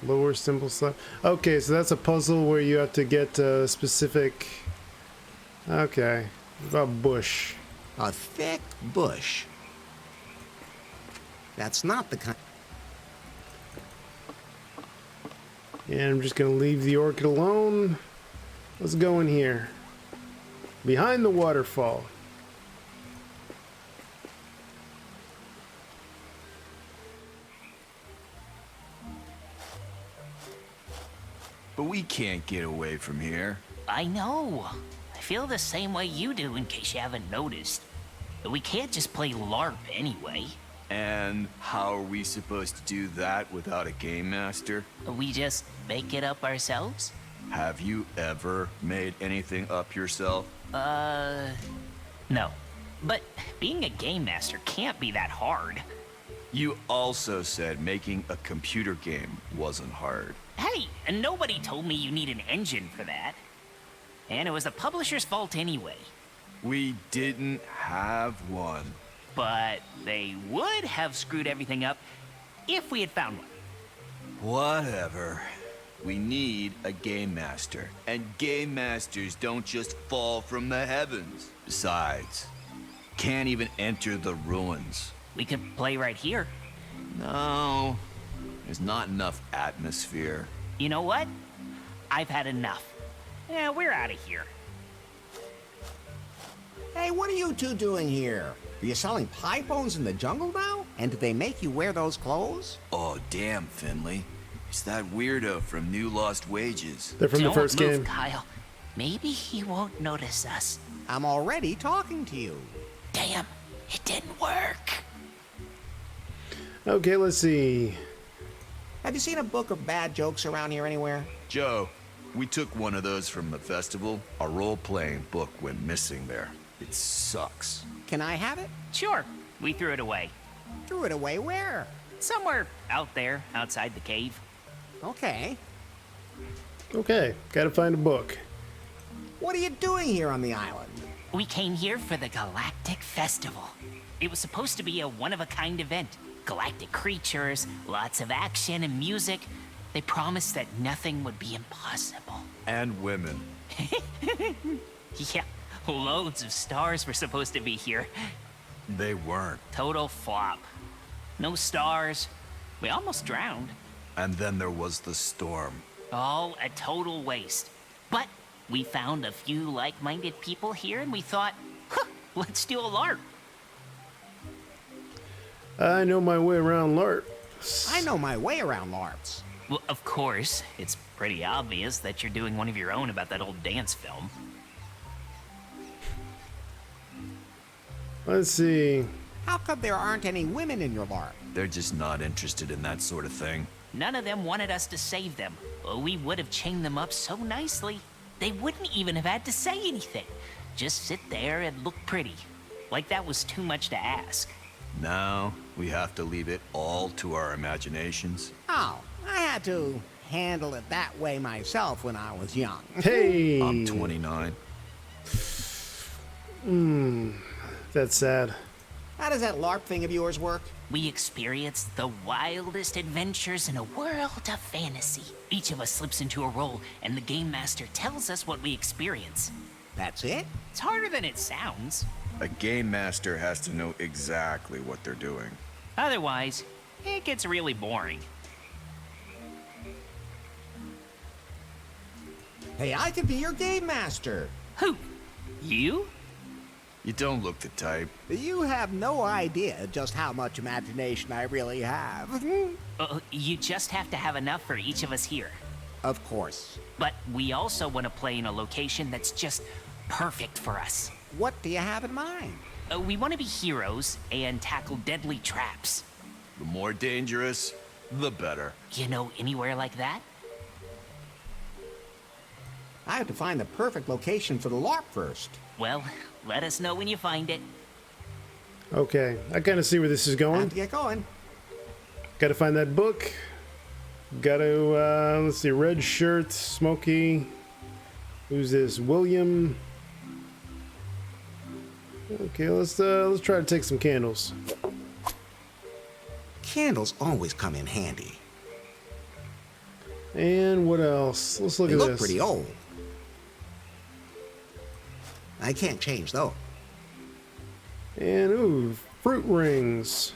Lower simple slab. Okay, so that's a puzzle where you have to get a specific... Okay. What about bush? A thick bush. That's not the kind... And I'm just gonna leave the orchid alone. Let's go in here. Behind the waterfall. But we can't get away from here. I know. I feel the same way you do, in case you haven't noticed. We can't just play LARP anyway. And how are we supposed to do that without a game master? We just make it up ourselves? Have you ever made anything up yourself? No. But being a game master can't be that hard. You also said making a computer game wasn't hard. Hey, and nobody told me you need an engine for that. And it was the publisher's fault anyway. We didn't have one. But they would have screwed everything up if we had found one. Whatever. We need a game master. And game masters don't just fall from the heavens. Besides, can't even enter the ruins. We could play right here. No, there's not enough atmosphere. You know what? I've had enough. Yeah, we're out of here. Hey, what are you two doing here? Are you selling pie bones in the jungle now? And did they make you wear those clothes? Oh, damn, Finley. It's that weirdo from New Lost Wages. They're from the first Don't move, game. Kyle. Maybe he won't notice us. I'm already talking to you. Damn, it didn't work. Okay, let's see. Have you seen a book of bad jokes around here anywhere? Joe, we took one of those from the festival. Our role-playing book went missing there. It sucks. Can I have it? Sure, we threw it away. Threw it away where? Somewhere out there, outside the cave. Okay. Okay, gotta find a book. What are you doing here on the island? We came here for the Galactic Festival. It was supposed to be a one-of-a-kind event. Galactic creatures, lots of action and music. They promised that nothing would be impossible. And women. Yeah, loads of stars were supposed to be here. They weren't. Total flop. No stars. We almost drowned. And then there was the storm. All a total waste. But we found a few like-minded people here and we thought, huh, let's do a LARP. I know my way around LARP. I know my way around LARPs. Well, of course, it's pretty obvious that you're doing one of your own about that old dance film. Let's see. How come there aren't any women in your LARP? They're just not interested in that sort of thing. None of them wanted us to save them. Well, we would have chained them up so nicely. They wouldn't even have had to say anything. Just sit there and look pretty. Like that was too much to ask. Now, we have to leave it all to our imaginations. Oh, I had to handle it that way myself when I was young. Hey! I'm 29. That's sad. How does that LARP thing of yours work? We experienced the wildest adventures in a world of fantasy. Each of us slips into a role, and the game master tells us what we experience. That's it? It's harder than it sounds. A game master has to know exactly what they're doing. Otherwise, it gets really boring. Hey, I could be your game master. Who? You? You don't look the type. You have no idea just how much imagination I really have. You just have to have enough for each of us here. Of course. But we also want to play in a location that's just perfect for us. What do you have in mind? We want to be heroes and tackle deadly traps. The more dangerous, the better. You know anywhere like that? I have to find the perfect location for the LARP first. Well, let us know when you find it. Okay, I kind of see where this is going. Have to get going. Gotta find that book. Gotta, let's see, red shirt, Smokey. Who's this? William. Okay, let's try to take some candles. Candles always come in handy. And what else? Let's look They at look this. pretty old. I can't change though. And ooh, fruit rings.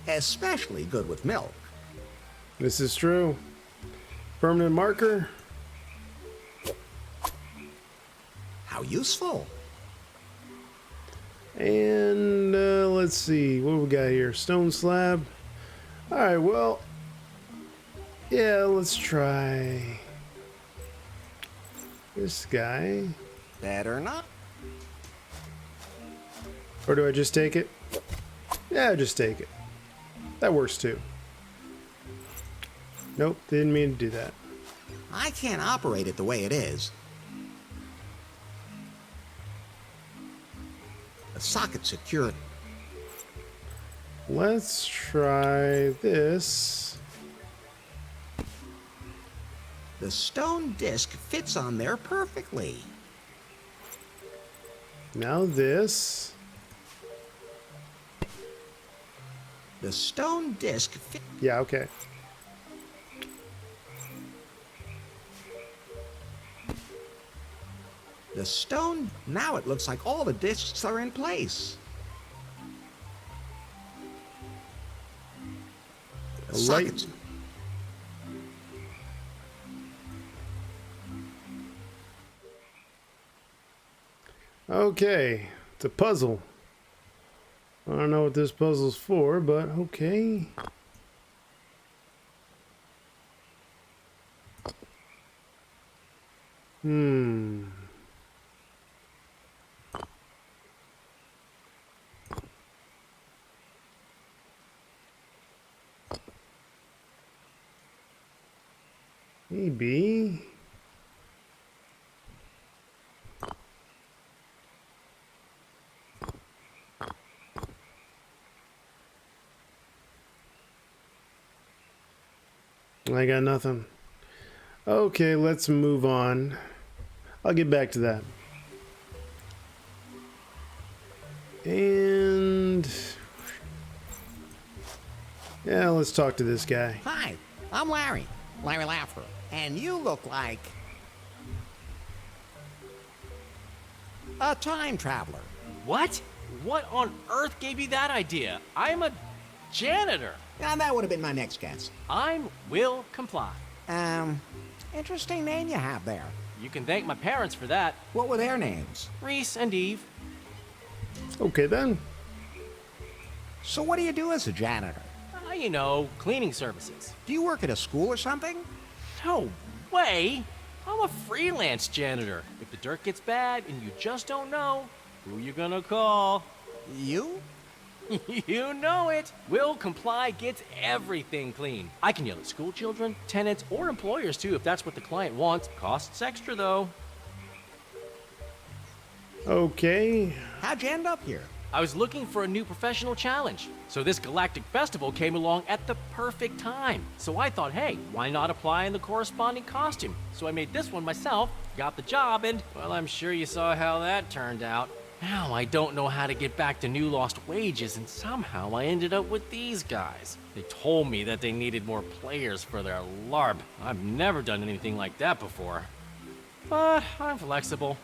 Especially good with milk. This is true. Permanent marker. How useful. And let's see, what we got here? Stone slab. All right, well, yeah, let's try this guy. Better not. Or do I just take it? Yeah, just take it. That works too. Nope, didn't mean to do that. I can't operate it the way it is. The socket's secured. Let's try this. The stone disc fits on there perfectly. Now this. The stone disc fit. Yeah, okay. The stone. Now it looks like all the discs are in place. The sockets. Okay, it's a puzzle. I don't know what this puzzle's for, but okay. Maybe. I got nothing. Okay, let's move on. I'll get back to that. And yeah, let's talk to this guy. Hi, I'm Larry. Larry Laffer. And you look like a time traveler. What? What on earth gave you that idea? I'm a janitor. Yeah, that would have been my next guess. I'm Will Comply. Interesting name you have there. You can thank my parents for that. What were their names? Reese and Eve. Okay then. So what do you do as a janitor? You know, cleaning services. Do you work at a school or something? No way! I'm a freelance janitor. If the dirt gets bad and you just don't know, who you gonna call? You? You know it. Will Comply gets everything clean. I can yell at school children, tenants, or employers too if that's what the client wants. Costs extra though. Okay. How'd you end up here? I was looking for a new professional challenge, so this Galactic Festival came along at the perfect time. So I thought, hey, why not apply in the corresponding costume? So I made this one myself, got the job, and, well, I'm sure you saw how that turned out. Now I don't know how to get back to New Lost Wages, and somehow I ended up with these guys. They told me that they needed more players for their LARP. I've never done anything like that before. But I'm flexible.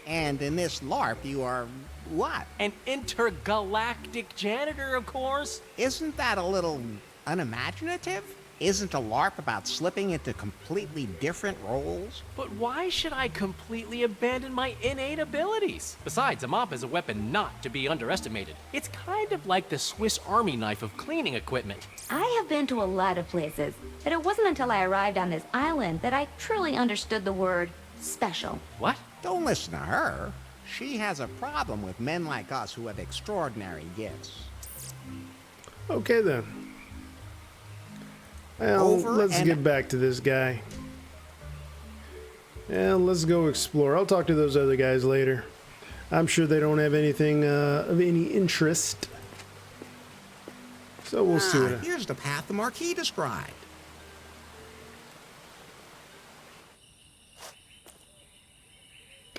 And in this LARP, you are what? An intergalactic janitor, of course. Isn't that a little unimaginative? Isn't a LARP about slipping into completely different roles? But why should I completely abandon my innate abilities? Besides, a mop is a weapon not to be underestimated. It's kind of like the Swiss Army knife of cleaning equipment. I have been to a lot of places, but it wasn't until I arrived on this island that I truly understood the word special. What? Don't listen to her. She has a problem with men like us who have extraordinary gifts. Okay then. Well, let's get back to this guy. And let's go explore. I'll talk to those other guys later. I'm sure they don't have anything of any interest. So we'll see what... Here's the path the Marquis described.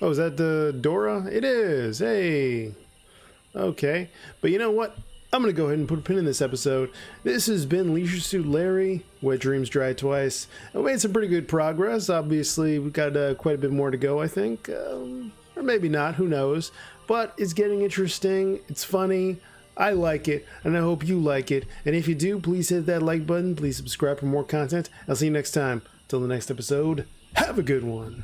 Oh, is that the Dora? It is. Hey. Okay. But you know what? I'm going to go ahead and put a pin in this episode. This has been Leisure Suit Larry, Wet Dreams Dry Twice. We made some pretty good progress. Obviously, we've got quite a bit more to go, I think. Or maybe not. Who knows? But it's getting interesting. It's funny. I like it, and I hope you like it. And if you do, please hit that like button. Please subscribe for more content. I'll see you next time. Till the next episode, have a good one.